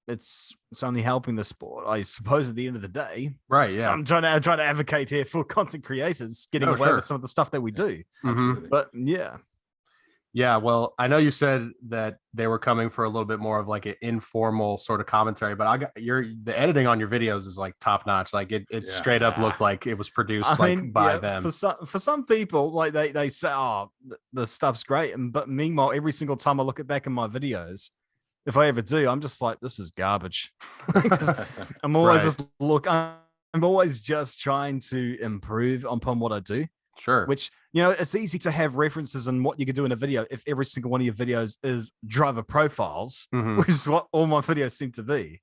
it's only helping the sport, I suppose, at the end of the day. Right. Yeah. I'm trying to advocate here for content creators getting away with some of the stuff that we do. But yeah. Yeah. Well, I know you said that they were coming for a little bit more of like an informal sort of commentary, but the editing on your videos is like top notch. Like it straight up looked like it was produced by them. For some people, like they say, oh, the stuff's great. But meanwhile, every single time I look back in my videos, if I ever do, I'm just like, this is garbage. I'm always I'm always just trying to improve upon what I do. Sure. Which, it's easy to have references in what you could do in a video if every single one of your videos is driver profiles, which is what all my videos seem to be.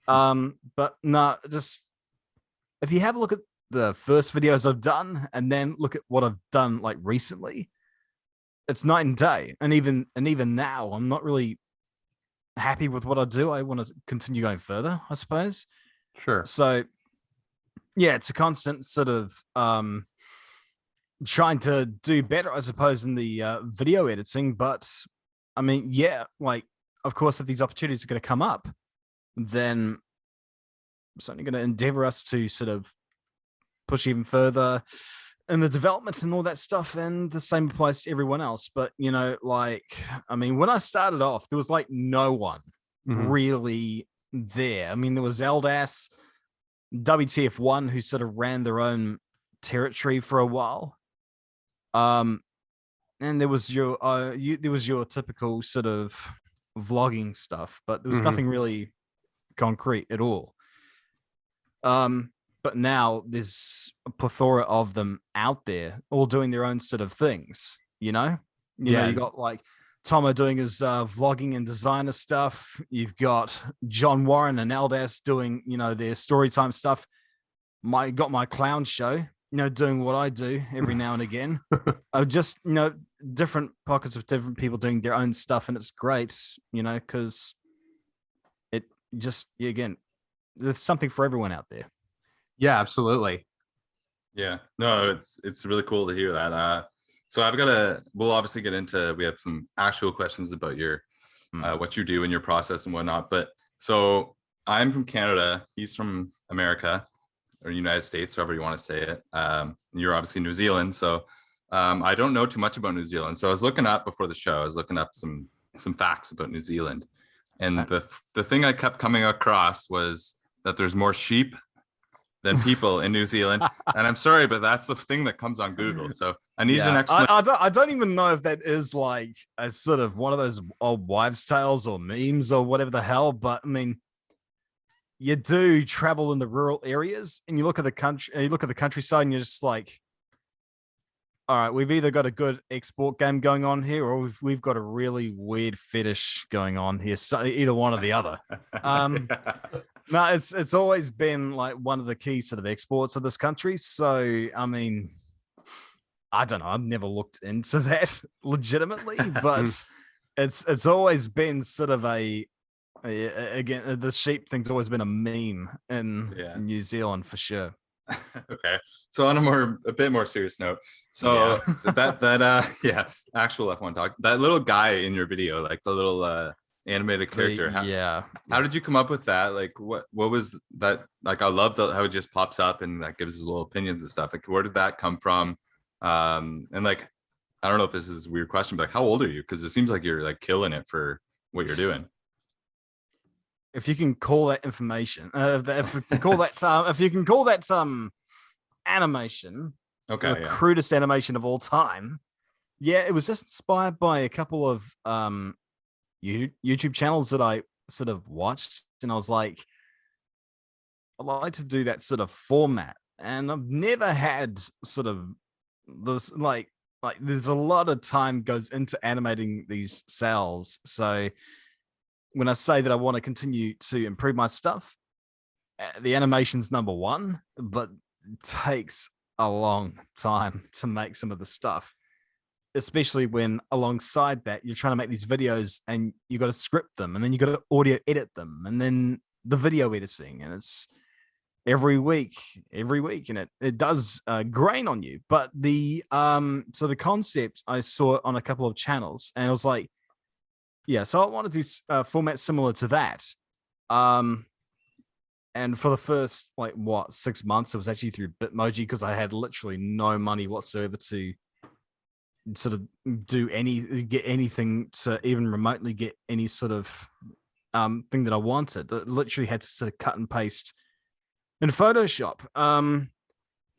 But no, just if you have a look at the first videos I've done and then look at what I've done like recently, it's night and day. And even now, I'm not really happy with what I do. I want to continue going further, I suppose. Sure. So yeah, it's a constant sort of trying to do better, I suppose, in the video editing. But I mean, yeah, like, of course, if these opportunities are going to come up, then I'm certainly going to endeavor us to sort of push even further in the development and all that stuff. And the same applies to everyone else. But, like, I mean, when I started off, there was like no one really there. I mean, there was Eldas, WTF1, who sort of ran their own territory for a while. And there was your typical sort of vlogging stuff, but there was nothing really concrete at all. But now there's a plethora of them out there, all doing their own sort of things. You know, you got like Tomo doing his vlogging and designer stuff. You've got John Warren and Eldas doing, their story time stuff. Got my clown show, doing what I do every now and again. Just, different pockets of different people doing their own stuff. And it's great, because it just, again, there's something for everyone out there. Yeah, absolutely. Yeah, no, it's really cool to hear that. So we'll obviously get into, we have some actual questions about your, what you do in your process and whatnot. But so I'm from Canada. He's from America or United States, however you want to say it. You're obviously New Zealand. So I don't know too much about New Zealand. So I was looking up before the show, I was looking up some facts about New Zealand. And the thing I kept coming across was that there's more sheep than people in New Zealand. And I'm sorry, but that's the thing that comes on Google. So I need an explanation. I don't even know if that is like a sort of one of those old wives' tales or memes or whatever the hell. But I mean, you do travel in the rural areas and you look at the country, you look at the countryside and you're just like, all right, we've either got a good export game going on here or we've got a really weird fetish going on here. So either one or the other. No, it's always been like one of the key sort of exports of this country. So, I mean, I don't know. I've never looked into that legitimately, but it's always been sort of again, the sheep thing's always been a meme in New Zealand for sure. Okay, so on a bit more serious note, so that actual F1 talk, that little guy in your video, like the little animated character, how did you come up with that? Like what was that? Like I love how it just pops up and that gives his little opinions and stuff. Like where did that come from? And like I don't know if this is a weird question, but like how old are you? Because it seems like you're like killing it for what you're doing. If you can call that information, if you can call that animation, Okay, the yeah. crudest animation of all time. Yeah, it was just inspired by a couple of YouTube channels that I sort of watched, and I was like, I like to do that sort of format, and I've never had sort of this like there's a lot of time goes into animating these cells. So when I say that I want to continue to improve my stuff, the animation's number one, but it takes a long time to make some of the stuff, especially when alongside that you're trying to make these videos and you got to script them, and then you got to audio edit them, and then the video editing, and it's every week, and it does grain on you. But the so the concept I saw on a couple of channels, and I was like, yeah, so I want to do format similar to that. And for the first 6 months, it was actually through Bitmoji, because I had literally no money whatsoever to sort of get anything to even remotely get any sort of thing that I wanted. I literally had to sort of cut and paste in Photoshop. Then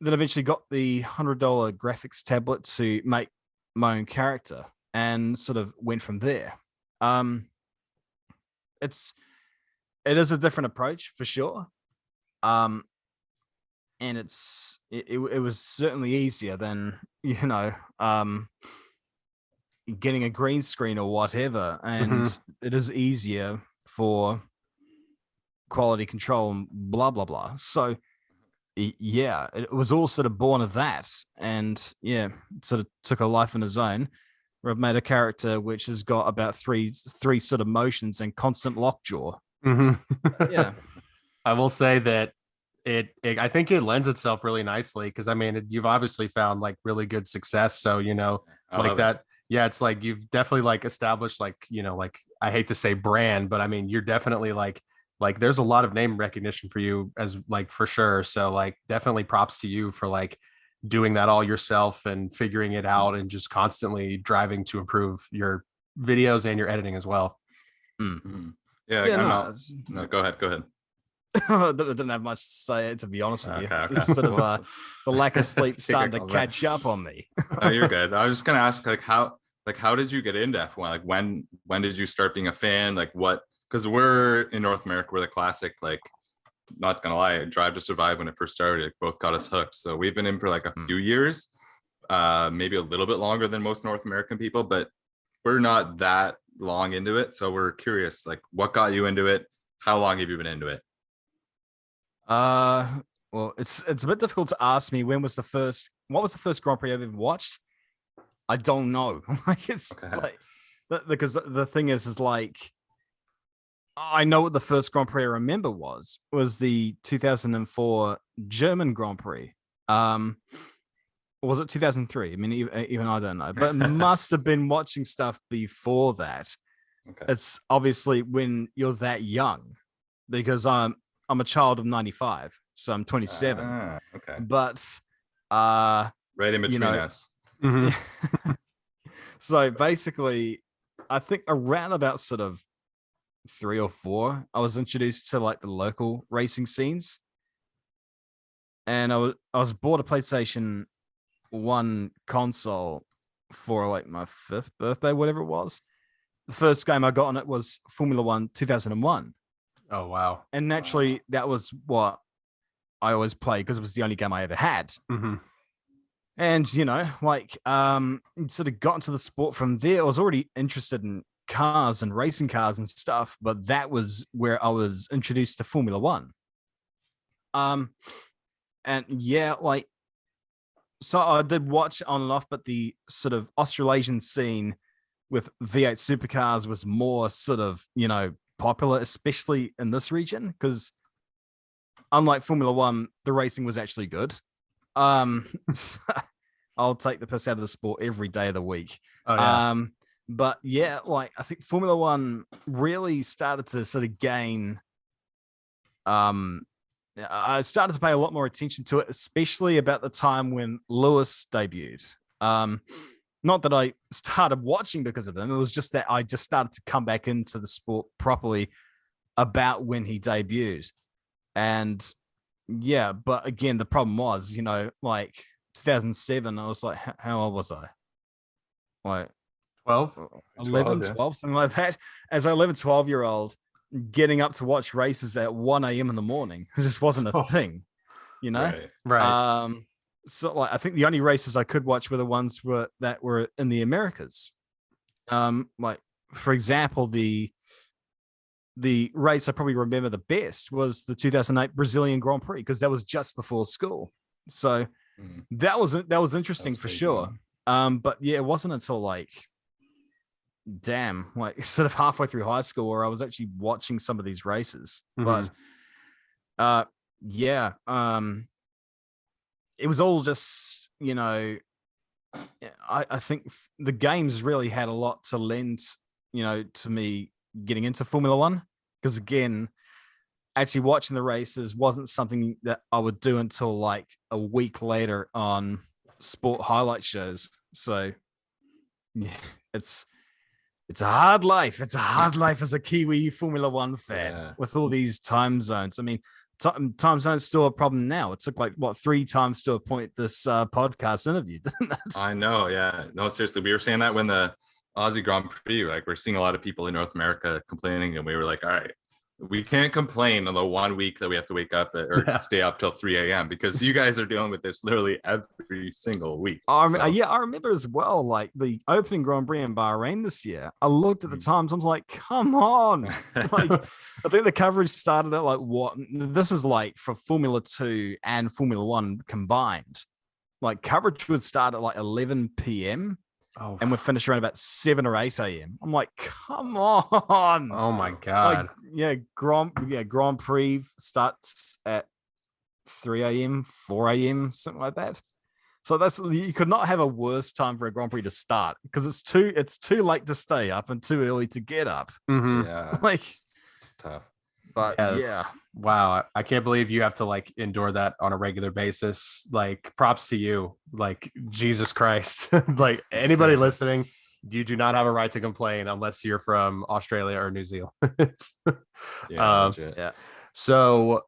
eventually got the $100 graphics tablet to make my own character, and sort of went from there. It is a different approach for sure. And it was certainly easier than, getting a green screen or whatever. And it is easier for quality control and blah, blah, blah. So yeah, it was all sort of born of that. And yeah, it sort of took a life on its own, where I've made a character which has got about three sort of motions and constant lockjaw. Yeah. I will say that I think it lends itself really nicely, because I mean, you've obviously found like really good success. So, like that. Yeah, it's like you've definitely like established like, like, I hate to say brand, but I mean, you're definitely like there's a lot of name recognition for you, as like, for sure. So like, definitely props to you for like doing that all yourself and figuring it out, and just constantly driving to improve your videos and your editing as well. Mm-hmm. Yeah, no, go ahead. I didn't have much to say, to be honest with you. Okay. It's sort of the lack of sleep starting to catch up on me. No, you're good. I was just gonna ask, how did you get into F1? Like, when did you start being a fan? Like, what? Because we're in North America, we're the classic, like, not gonna lie, Drive to Survive, when it first started, it both got us hooked. So we've been in for like a few years, maybe a little bit longer than most North American people, but we're not that long into it. So we're curious, like, what got you into it? How long have you been into it? Well, it's a bit difficult to ask me what was the first Grand Prix I've ever watched. I don't know. Like, it's like, because the thing is like, I know what the first Grand Prix I remember was the 2004 German Grand Prix. Or was it 2003? I mean, even I don't know, but must have been watching stuff before that. Okay. It's obviously when you're that young, because I'm a child of 95, so I'm 27. Okay. But right in between us. So basically, I think around about sort of 3 or 4, I was introduced to like the local racing scenes, and I was bought a PlayStation 1 console for like my 5th birthday, whatever it was. The first game I got on it was Formula 1 2001. Oh, wow. And naturally, that was what I always played, because it was the only game I ever had. And, sort of got into the sport from there. I was already interested in cars and racing cars and stuff, but that was where I was introduced to Formula 1. And yeah, like, so I did watch on and off, but the sort of Australasian scene with V8 supercars was more sort of, popular, especially in this region, because unlike Formula 1, the racing was actually good. I'll take the piss out of the sport every day of the week. Oh, yeah. But yeah, like, I think Formula 1 really started to sort of gain. I started to pay a lot more attention to it, especially about the time when Lewis debuted. Not that I started watching because of him. It was just that I just started to come back into the sport properly about when he debuted. And yeah, but again, the problem was, like 2007. I was like, how old was I? Like 12? 11, 12, 12, something like that. As an 11, 12-year-old, getting up to watch races at 1 a.m. in the morning. It just wasn't a thing, you know? Right. So like I think the only races I could watch were the ones that were in the Americas. Like for example, the race I probably remember the best was the 2008 Brazilian Grand Prix, because that was just before school. So that was interesting for sure. But yeah, it wasn't until like sort of halfway through high school where I was actually watching some of these races. But yeah, it was all just, you know, I think the games really had a lot to lend, you know, to me getting into Formula One, because again, actually watching the races wasn't something that I would do until like a week later on sport highlight shows. So yeah, it's a hard life. It's a hard life as a Kiwi Formula One fan with all these time zones. I mean, time zone's still a problem now. It took like 3 times to appoint this podcast interview. I know. Yeah. No, seriously. We were saying that when the Aussie Grand Prix, like we're seeing a lot of people in North America complaining, and we were like, all right, we can't complain on the 1 week that we have to wake up or stay up till 3 a.m. because you guys are dealing with this literally every single week. Yeah, I remember as well, like the opening Grand Prix in Bahrain this year. I looked at the times, I was like, come on. Like, I think the coverage started at like what? This is like for Formula 2 and Formula 1 combined. Like coverage would start at like 11 p.m. and would finish around about 7 or 8 a.m. I'm like, come on. Oh my God. Like, Grand Prix starts at 3 a.m., 4 a.m., something like that. So you could not have a worse time for a Grand Prix to start, because it's too late to stay up and too early to get up. Yeah. Like, it's tough. But yeah. Wow. I can't believe you have to like endure that on a regular basis. Like, props to you. Like, Jesus Christ. Like, anybody listening, you do not have a right to complain unless you're from Australia or New Zealand. Yeah. So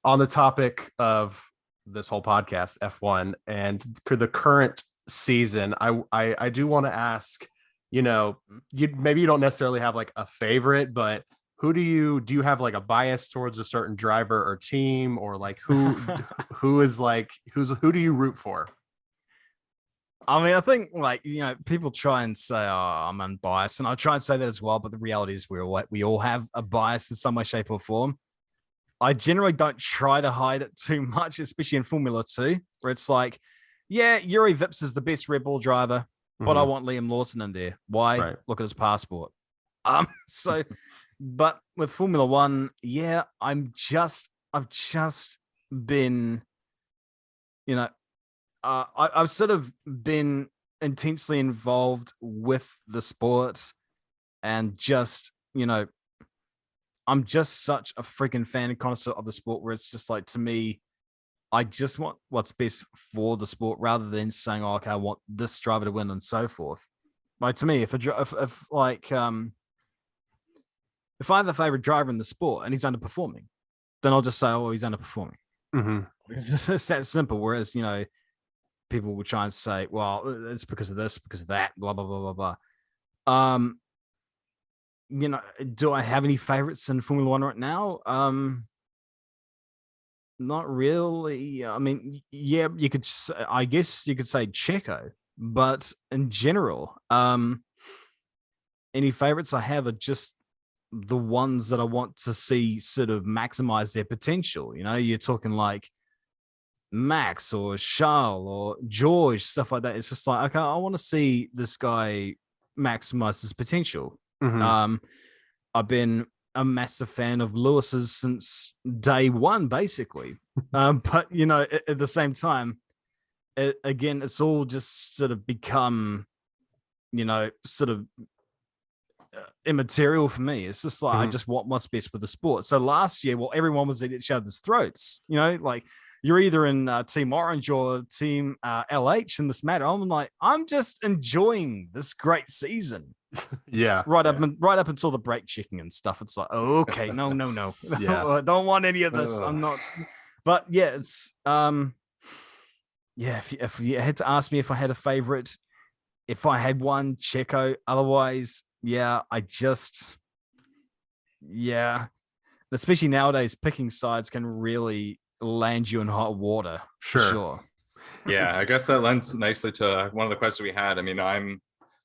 on the topic of this whole podcast, F1 and the current season, I do want to ask, you know, maybe you don't necessarily have like a favorite, but who do you have like a bias towards a certain driver or team, or like who do you root for? I mean, I think like, you know, people try and say, oh, I'm unbiased, and I try and say that as well. But the reality is we all have a bias in some way, shape or form. I generally don't try to hide it too much, especially in Formula 2, where it's like, yeah, Yuri Vips is the best Red Bull driver, but I want Liam Lawson in there. Why? Right. Look at his passport. But with Formula 1, yeah, I've just been, you know, I've sort of been intensely involved with the sport, and just, you know, I'm just such a freaking fan and connoisseur of the sport, where it's just like, to me, I just want what's best for the sport, rather than saying, oh, okay, I want this driver to win and so forth. Like, to me, if I have a favorite driver in the sport and he's underperforming, then I'll just say, oh, he's underperforming. It's just that simple. Whereas, you know, people will try and say, well, it's because of this, because of that, blah, blah, blah, blah, blah. You know, do I have any favorites in Formula 1 right now? Not really. I mean, yeah, I guess you could say Checo, but in general, any favorites I have are just the ones that I want to see sort of maximize their potential. You know, you're talking like Max or Charles or George, stuff like that. It's just like, okay, I want to see this guy maximize his potential. I've been a massive fan of Lewis's since day one, basically. But, you know, at the same time, again, it's all just sort of become, you know, sort of immaterial for me. It's just like, I just want what's best for the sport. So last year, well, everyone was at each other's throats, you know, like you're either in Team Orange or Team LH in this matter. I'm like, I'm just enjoying this great season. Yeah. Right up until the brake checking and stuff. It's like, oh, okay, no. Yeah. I don't want any of this. I'm not. But yeah, it's yeah, if you had to ask me if I had a favorite, if I had one, Checo. Otherwise, yeah, yeah. Especially nowadays, picking sides can really land you in hot water. For sure. Yeah, I guess that lends nicely to one of the questions we had. I mean, I'm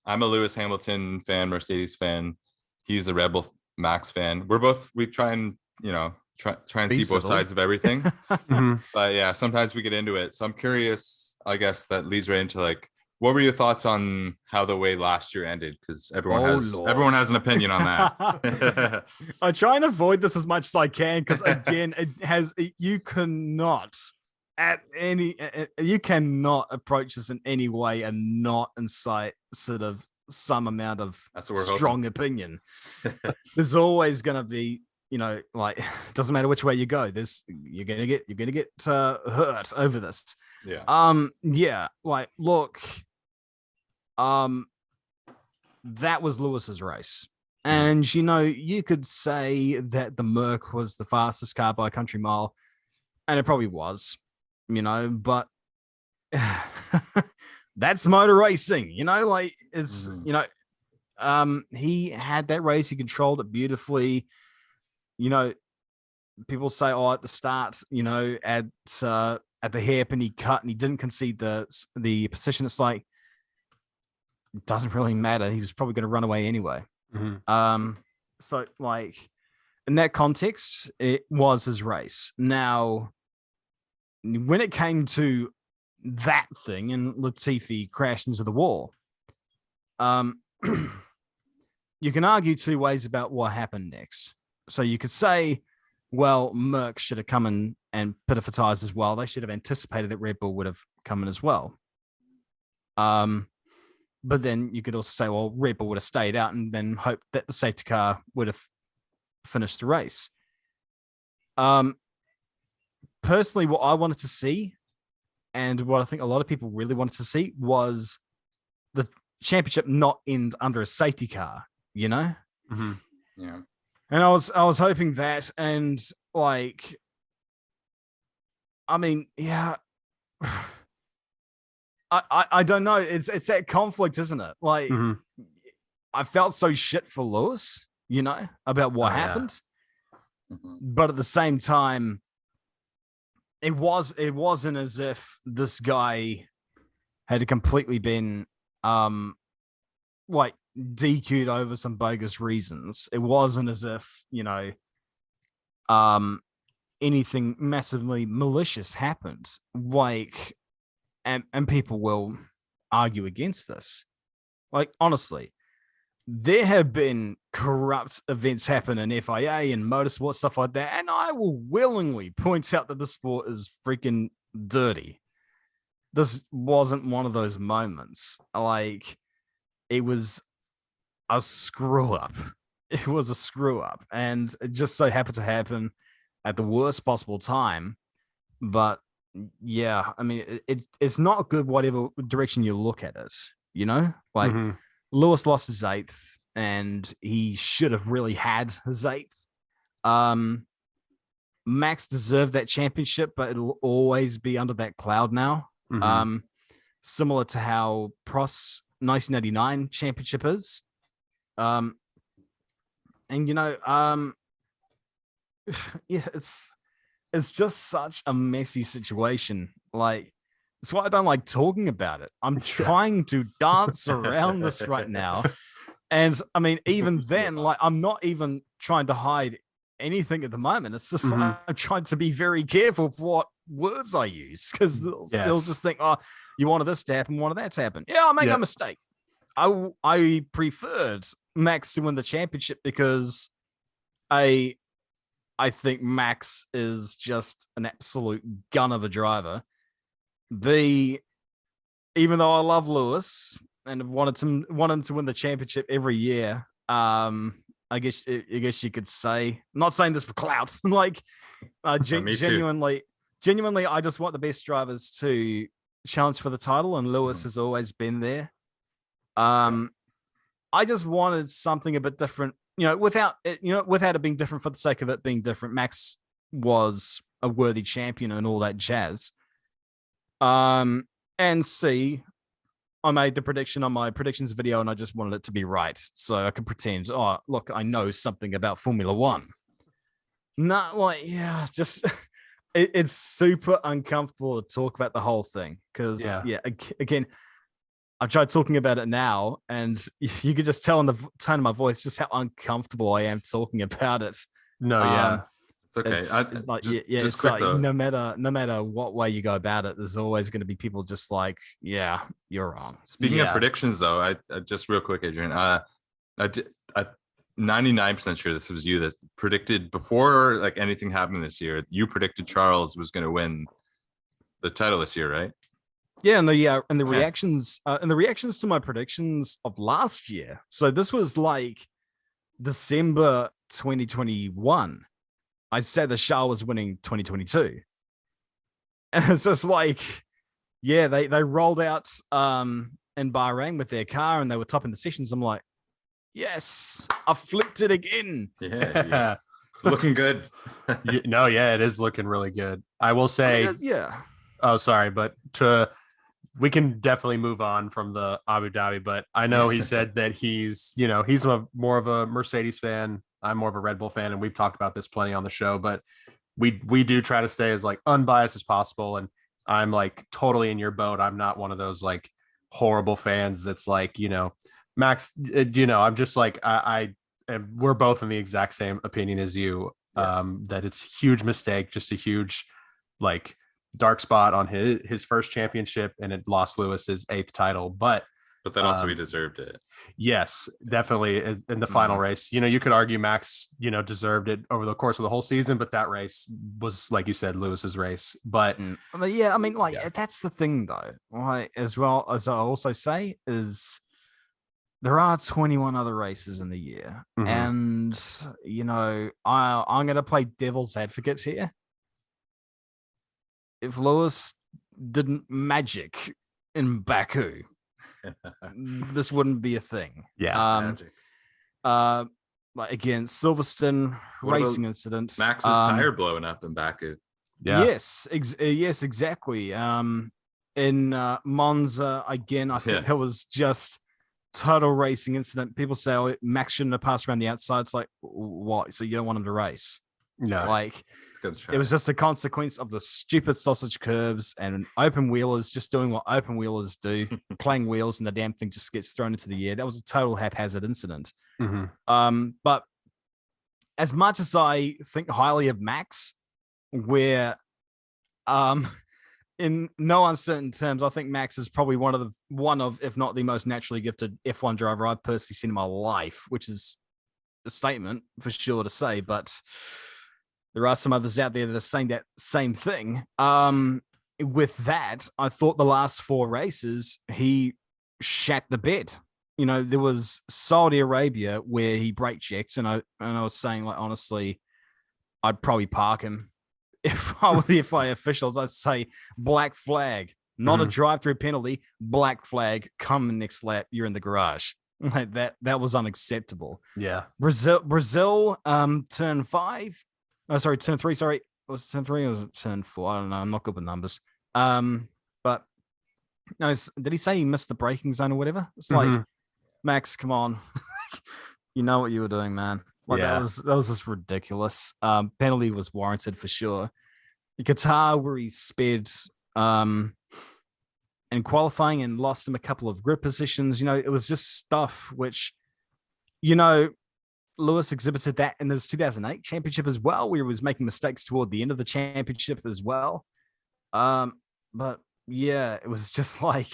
a Lewis Hamilton fan, Mercedes fan. He's a Rebel Max fan. We try and try and Be see civil. both sides of everything. Mhm. But yeah, sometimes we get into it. So I'm curious. I guess that leads right into like, what were your thoughts on how the way last year ended? Because everyone has an opinion on that. I try and avoid this as much as I can because again, you cannot approach this in any way and not incite sort of some amount of That's what we're strong hoping. opinion. There's always going to be, like, doesn't matter which way you go. You're gonna get hurt over this. Yeah. Yeah. Like, look, that was Lewis's race. And, you could say that the Merc was the fastest car by a country mile, and it probably was, but that's motor racing, like it's, he had that race. He controlled it beautifully. People say, oh, at the start, at the hairpin, he cut and he didn't concede the position. It's like, it doesn't really matter. He was probably going to run away anyway. Mhm. So like in that context, it was his race. Now, when it came to that thing and Latifi crashed into the wall, you can argue two ways about what happened next. So you could say, well, Merck should have come in and put it for tires as well. They should have anticipated that Red Bull would have come in as well. But then you could also say, well, Red Bull would have stayed out and then hope that the safety car would have finished the race. Personally, what I wanted to see, and what I think a lot of people really wanted to see, was the championship not end under a safety car, Mm-hmm. Yeah. And I was hoping that, and like, I mean, yeah. I don't know. It's that conflict, isn't it? Like, Mm-hmm. I felt so shit for Lewis, about what happened. Yeah. Mm-hmm. But at the same time, it wasn't as if this guy had completely been like DQ'd over some bogus reasons. It wasn't as if, anything massively malicious happened. Like, and people will argue against this. Like, honestly, there have been corrupt events happen in FIA and motorsport, stuff like that, and I will willingly point out that the sport is freaking dirty. This wasn't one of those moments. Like, it was a screw up. It was a screw up, and it just so happened to happen at the worst possible time. But yeah, I mean, it's not good whatever direction you look at it, like Mm-hmm. Lewis lost his 8th and he should have really had his 8th. Max deserved that championship, but it'll always be under that cloud now. Mm-hmm. Similar to how Prost 1989 championship is. And yeah, it's just such a messy situation. Like, that's why I don't like talking about it. I'm trying to dance around this right now. And I mean, even then, like, I'm not even trying to hide anything at the moment. It's just I'm trying to be very careful of what words I use, because they'll just think, oh, you wanted this to happen, wanted that to happen. Yeah, I'll make a mistake. I preferred Max to win the championship because I think Max is just an absolute gun of a driver. B, even though I love Lewis and wanted him to win the championship every year, I guess you could say, I'm not saying this for clout, like genuinely, I just want the best drivers to challenge for the title, and Lewis has always been there. I just wanted something a bit different, without it being different for the sake of it being different. Max was a worthy champion and all that jazz. And C, I made the prediction on my predictions video and I just wanted it to be right. So I could pretend, oh, look, I know something about Formula One. Not like, yeah, just it's super uncomfortable to talk about the whole thing. Because, again, I've tried talking about it now, and you could just tell in the tone of my voice just how uncomfortable I am talking about it. No, yeah. It's okay. It's like, it's like no matter what way you go about it, there's always going to be people just like, yeah, you're wrong. Speaking of predictions, though, I just real quick, Adrian, I'm 99% sure this was you that predicted before like anything happened this year. You predicted Charles was going to win the title this year, right? Yeah, and the reactions to my predictions of last year. So this was like December 2021. I said the Shah was winning 2022. And it's just like, yeah, they rolled out in Bahrain with their car and they were topping the sessions. I'm like, yes, I flipped it again. Yeah. Looking good. It is looking really good. I will say, Oh, sorry, but we can definitely move on from the Abu Dhabi, but I know he said that he's more of a Mercedes fan. I'm more of a Red Bull fan, and we've talked about this plenty on the show, but we do try to stay as like unbiased as possible. And I'm like totally in your boat. I'm not one of those like horrible fans that's like, Max, I'm just like, and we're both in the exact same opinion as you, that it's a huge mistake, just a huge like dark spot on his first championship, and it lost Lewis his 8th title. But then also he deserved it. Yes, definitely. In the final race, you could argue Max, deserved it over the course of the whole season, but that race was, like you said, Lewis's race. But that's the thing though. Like, as well as I also say is there are 21 other races in the year, and I'm going to play devil's advocate here. If Lewis didn't magic in Baku, this wouldn't be a thing. Magic. Like again, Silverstone racing incident. Max's tire blowing up in Baku. Yeah. Yes, exactly. In Monza again, I think that was just total racing incident. People say, "Oh, Max shouldn't have passed around the outside." It's like, what? So you don't want him to race? No, like it was just a consequence of the stupid sausage curves and open wheelers just doing what open wheelers do, playing wheels, and the damn thing just gets thrown into the air. That was a total haphazard incident. But as much as I think highly of Max, where in no uncertain terms, I think Max is probably one of, if not the most naturally gifted F1 driver I've personally seen in my life, which is a statement for sure to say, but there are some others out there that are saying that same thing. With that, I thought the last 4 races, he shat the bed. There was Saudi Arabia where he brake checked, and I was saying, like, honestly, I'd probably park him. If I were the FIA officials, I'd say black flag, not a drive-through penalty, black flag, come the next lap, you're in the garage. Like that was unacceptable. Yeah. Brazil, turn 5. Oh, sorry, turn 3. Sorry, was it turn 3 or was it turn 4? I don't know. I'm not good with numbers. But no, did he say he missed the braking zone or whatever? It's like, Max, come on, you know what you were doing, man. Like that was just ridiculous. Penalty was warranted for sure. The Qatar where he sped in qualifying and lost him a couple of grid positions. It was just stuff which, Lewis exhibited that in his 2008 championship as well, where he was making mistakes toward the end of the championship as well. But yeah, it was just like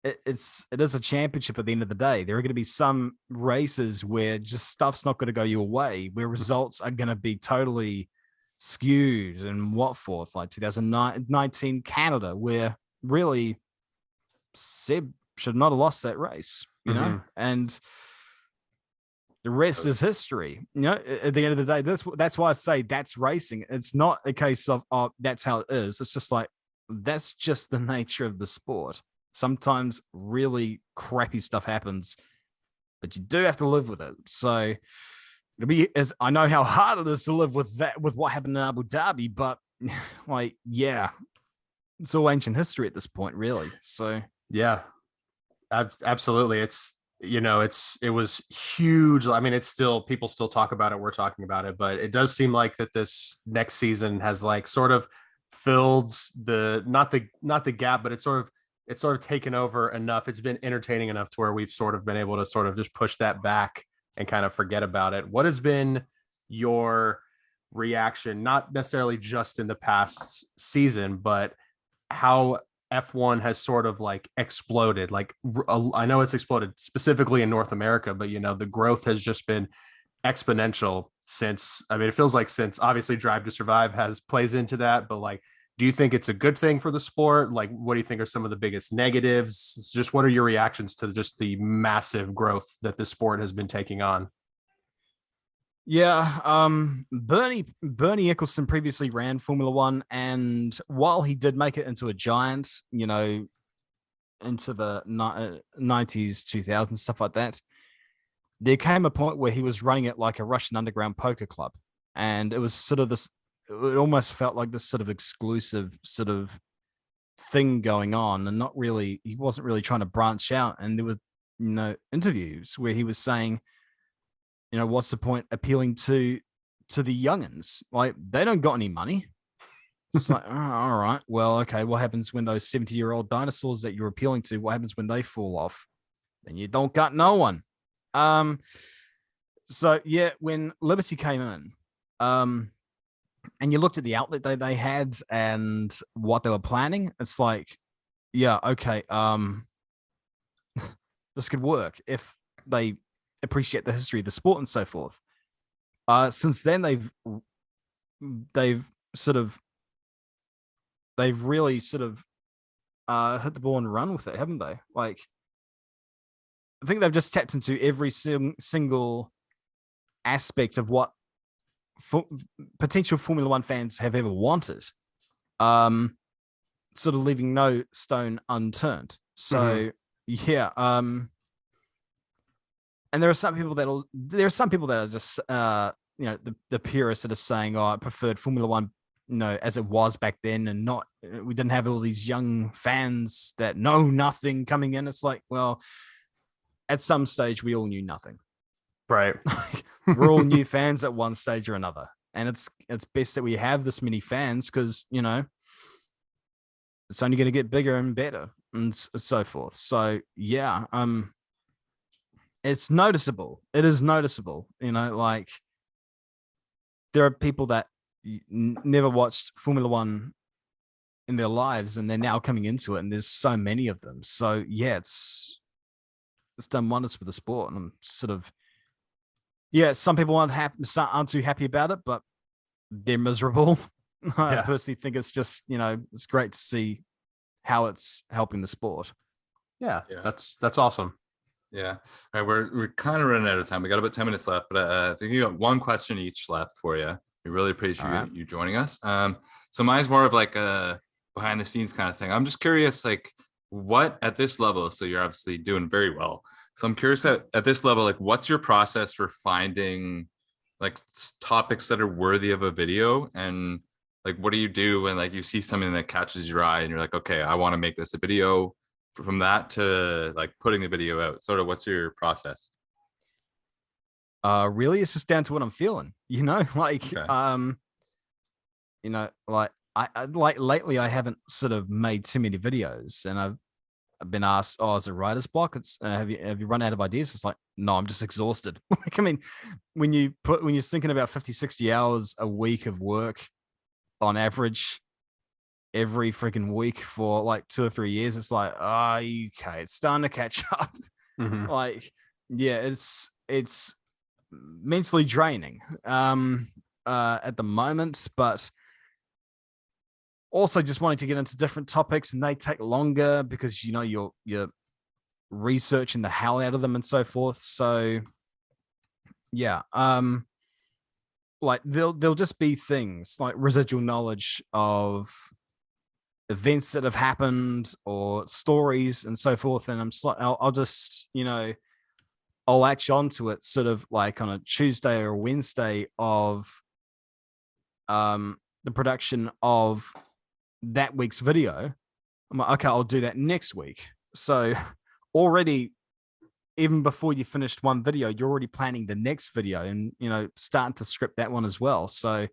it is a championship at the end of the day. There are going to be some races where just stuff's not going to go your way, where results are going to be totally skewed and what forth, like 2019 Canada, where really Seb should not have lost that race, and the rest is history. At the end of the day, that's why I say that's racing. It's not a case of, oh, that's how it is. It's just like, that's just the nature of the sport. Sometimes really crappy stuff happens, but you do have to live with it. So I know how hard it is to live with that, with what happened in Abu Dhabi, but like, yeah, it's all ancient history at this point, really. So Yeah, absolutely. It's it was huge. I mean, it's still, people still talk about it. We're talking about it, but it does seem like that this next season has like sort of filled the not the gap, but it's sort of taken over enough. It's been entertaining enough to where we've sort of been able to sort of just push that back and kind of forget about it. What has been your reaction, not necessarily just in the past season, but how F1 has sort of like exploded? Like, I know it's exploded specifically in North America, but the growth has just been exponential since, I mean, it feels like since obviously Drive to Survive has plays into that, but like, do you think it's a good thing for the sport? Like, what do you think are some of the biggest negatives? It's just, what are your reactions to just the massive growth that the sport has been taking on? yeah, Bernie Eccleston previously ran Formula One, and while he did make it into a giant, into the 90s, 2000s, stuff like that, there came a point where he was running it like a Russian underground poker club. And it was sort of this, it almost felt like this sort of exclusive sort of thing going on, and not really, he wasn't really trying to branch out. And there were, interviews where he was saying, what's the point appealing to the youngins? Like, they don't got any money. It's like, oh, all right, well, okay, what happens when those 70-year-old dinosaurs that you're appealing to, what happens when they fall off? Then you don't got no one. So yeah, when Liberty came in, and you looked at the outlet they had and what they were planning, it's like, yeah, okay, this could work if they appreciate the history of the sport and so forth. Since then, they've really sort of hit the ball and run with it, haven't they? Like, I think they've just tapped into every single aspect of what potential Formula One fans have ever wanted, sort of leaving no stone unturned. So yeah, and there are some people that are just the purists that are saying, oh, I preferred Formula One, as it was back then, and not, we didn't have all these young fans that know nothing coming in. It's like, well, at some stage we all knew nothing. Right. We're all new fans at one stage or another. And it's best that we have this many fans, because, it's only going to get bigger and better and so forth. So yeah, it's noticeable. It is noticeable. Like, there are people that never watched Formula One in their lives, and they're now coming into it, and there's so many of them. So yeah, it's done wonders for the sport. And I'm sort of, yeah, some people aren't too happy about it, but they're miserable. I personally think it's just, it's great to see how it's helping the sport. Yeah. That's awesome. Yeah. All right. We're kind of running out of time. We got about 10 minutes left, but I think you got one question each left for you. We really appreciate you joining us. So mine's more of like a behind the scenes kind of thing. I'm just curious, like, what at this level, so you're obviously doing very well. So I'm curious at this level, like, what's your process for finding like topics that are worthy of a video? And like, what do you do when like you see something that catches your eye and you're like, okay, I want to make this a video? From that to like putting the video out, sort of, what's your process? Really, it's just down to what I'm feeling, like, Okay. Like, I like lately I haven't sort of made too many videos, and I've been asked, oh, is it writer's block? It's have you run out of ideas? It's like, no, I'm just exhausted. Like, I mean, when you're thinking about 50, 60 hours a week of work on average every freaking week for like 2 or 3 years, it's like, okay, it's starting to catch up. Like, yeah, it's mentally draining at the moment, but also just wanting to get into different topics, and they take longer because you're researching the hell out of them and so forth. So yeah, like there'll just be things like residual knowledge of events that have happened or stories and so forth, and I'll just I'll latch onto it sort of like on a Tuesday or a Wednesday of the production of that week's video. I'm like, okay, I'll do that next week. So already, even before you finished one video, you're already planning the next video and, starting to script that one as well. So,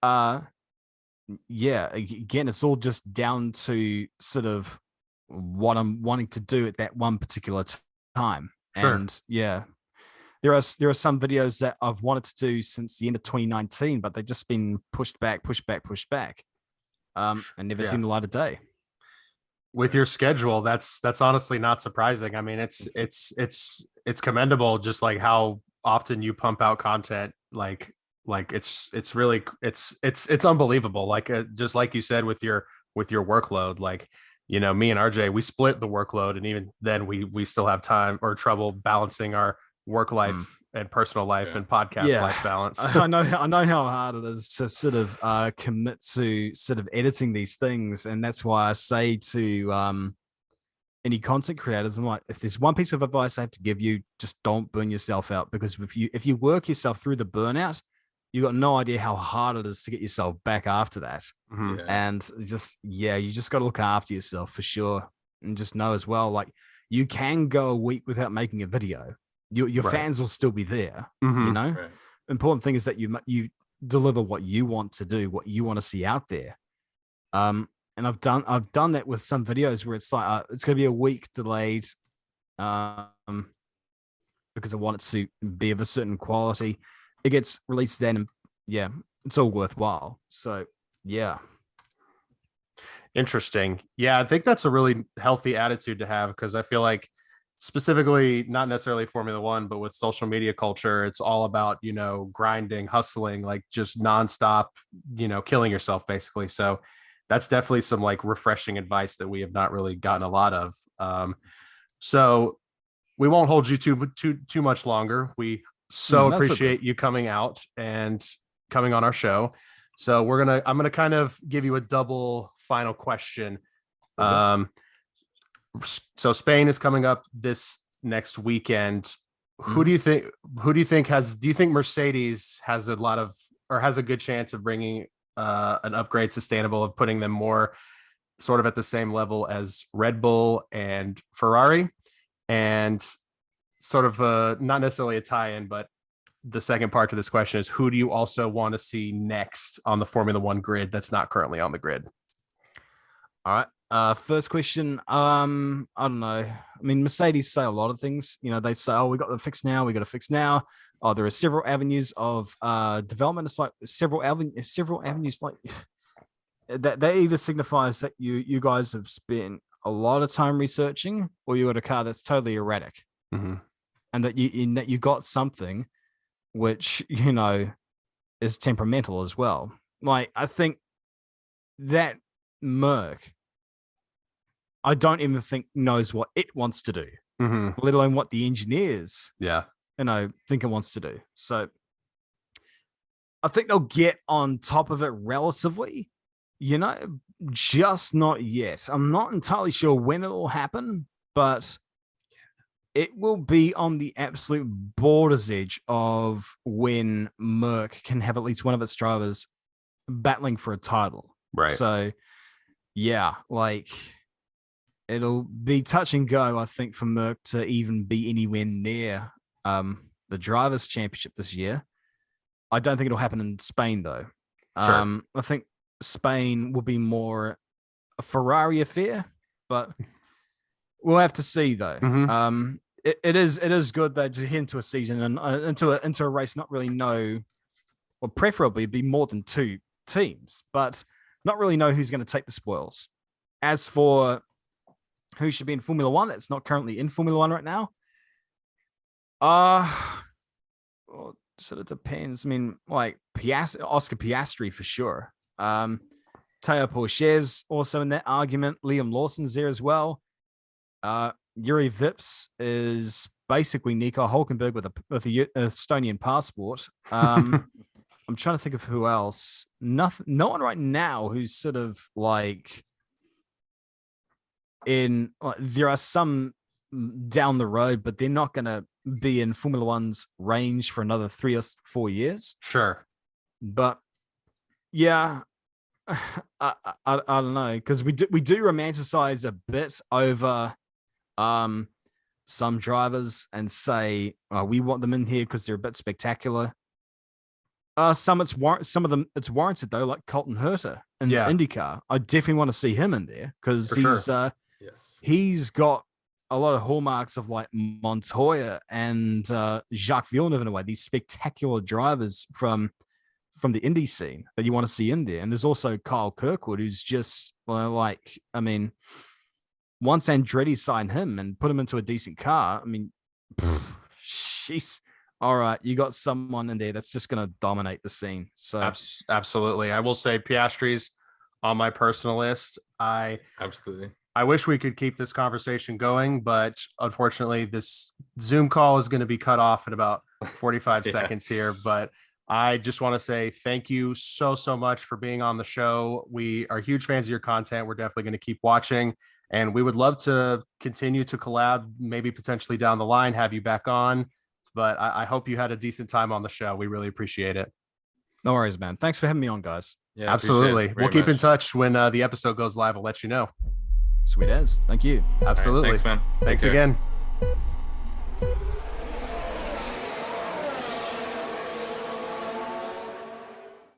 yeah, again, it's all just down to sort of what I'm wanting to do at that one particular time. Sure. And yeah, there are some videos that I've wanted to do since the end of 2019, but they've just been pushed back, and never seen the light of day. With your schedule, that's honestly not surprising. I mean, it's commendable, just like how often you pump out content. Like it's really it's unbelievable. Like just like you said with your workload, like, me and RJ, we split the workload, and even then we still have time or trouble balancing our work life and personal life and podcast life balance. I know how hard it is to sort of commit to sort of editing these things, and that's why I say to any content creators, I'm like, if there's one piece of advice I have to give you, just don't burn yourself out, because if you work yourself through the burnout, you got no idea how hard it is to get yourself back after that. Mm-hmm. And you just got to look after yourself for sure, and just know as well, like, you can go a week without making a video. Your fans will still be there. Mm-hmm. Right. Important thing is that you deliver what you want to do, what you want to see out there. And I've done that with some videos where it's like it's going to be a week delayed, because I want it to be of a certain quality. It gets released then, and yeah, it's all worthwhile. So yeah. Interesting. Yeah, I think that's a really healthy attitude to have, because I feel like, specifically, not necessarily Formula One, but with social media culture, it's all about, grinding, hustling, like just nonstop, killing yourself basically. So that's definitely some like refreshing advice that we have not really gotten a lot of. So we won't hold you too much longer. We appreciate you coming out and coming on our show. So I'm gonna kind of give you a double final question. Okay. So Spain is coming up this next weekend. Do you think Mercedes has a good chance of bringing an upgrade sustainable, of putting them more sort of at the same level as Red Bull and Ferrari? And sort of not necessarily a tie-in, but the second part to this question is, who do you also want to see next on the Formula One grid that's not currently on the grid? All right. First question. I don't know. I mean, Mercedes say a lot of things. They say, "Oh, we got to fix now. We got to fix now." Oh, there are several avenues of development. It's like several avenues. Like that either signifies that you guys have spent a lot of time researching, or you got a car that's totally erratic, mm-hmm. and that you got something which is temperamental as well. Like, I think that Merc, I don't even think knows what it wants to do, mm-hmm. let alone what the engineers, think it wants to do. So I think they'll get on top of it relatively, just not yet. I'm not entirely sure when it will happen, but it will be on the absolute border's edge of when Merc can have at least one of its drivers battling for a title. Right. So yeah, like, it'll be touch and go, I think, for Merc to even be anywhere near the Drivers' Championship this year. I don't think it'll happen in Spain, though. Sure. I think Spain will be more a Ferrari affair, but we'll have to see, though. Mm-hmm. It is good, though, to head into a season and into a race, not really know, or preferably be more than two teams, but not really know who's going to take the spoils. As for who should be in Formula One that's not currently in Formula One right now, well, sort of depends. I mean, like Oscar Piastri for sure. Teo Porcher's also in that argument. Liam Lawson's there as well. Yuri Vips is basically Nico Hulkenberg with a Estonian passport. I'm trying to think of who else. No one right now who's sort of like in. There are some down the road, but they're not going to be in Formula One's range for another 3 or 4 years. Sure. But yeah, I don't know, because we do romanticize a bit over some drivers and say we want them in here because they're a bit spectacular. Some of them it's warranted though, like Colton Herta in IndyCar. I definitely want to see him in there because he's got a lot of hallmarks of like Montoya and Jacques Villeneuve in a way. These spectacular drivers from the Indy scene that you want to see in there. And there's also Kyle Kirkwood, who's just like, I mean, once Andretti signed him and put him into a decent car, I mean, she's all right. You got someone in there that's just going to dominate the scene. So absolutely. I will say Piastri's on my personal list. I wish we could keep this conversation going, but unfortunately this Zoom call is going to be cut off in about 45 seconds here. But I just want to say thank you so much for being on the show. We are huge fans of your content. We're definitely going to keep watching, and we would love to continue to collab, maybe potentially down the line, have you back on. But I hope you had a decent time on the show. We really appreciate it. No worries, man. Thanks for having me on, guys. Yeah, absolutely. We'll keep in touch when the episode goes live. I'll let you know. Sweet as. Thank you. Absolutely. Right, thanks, man. Thanks again.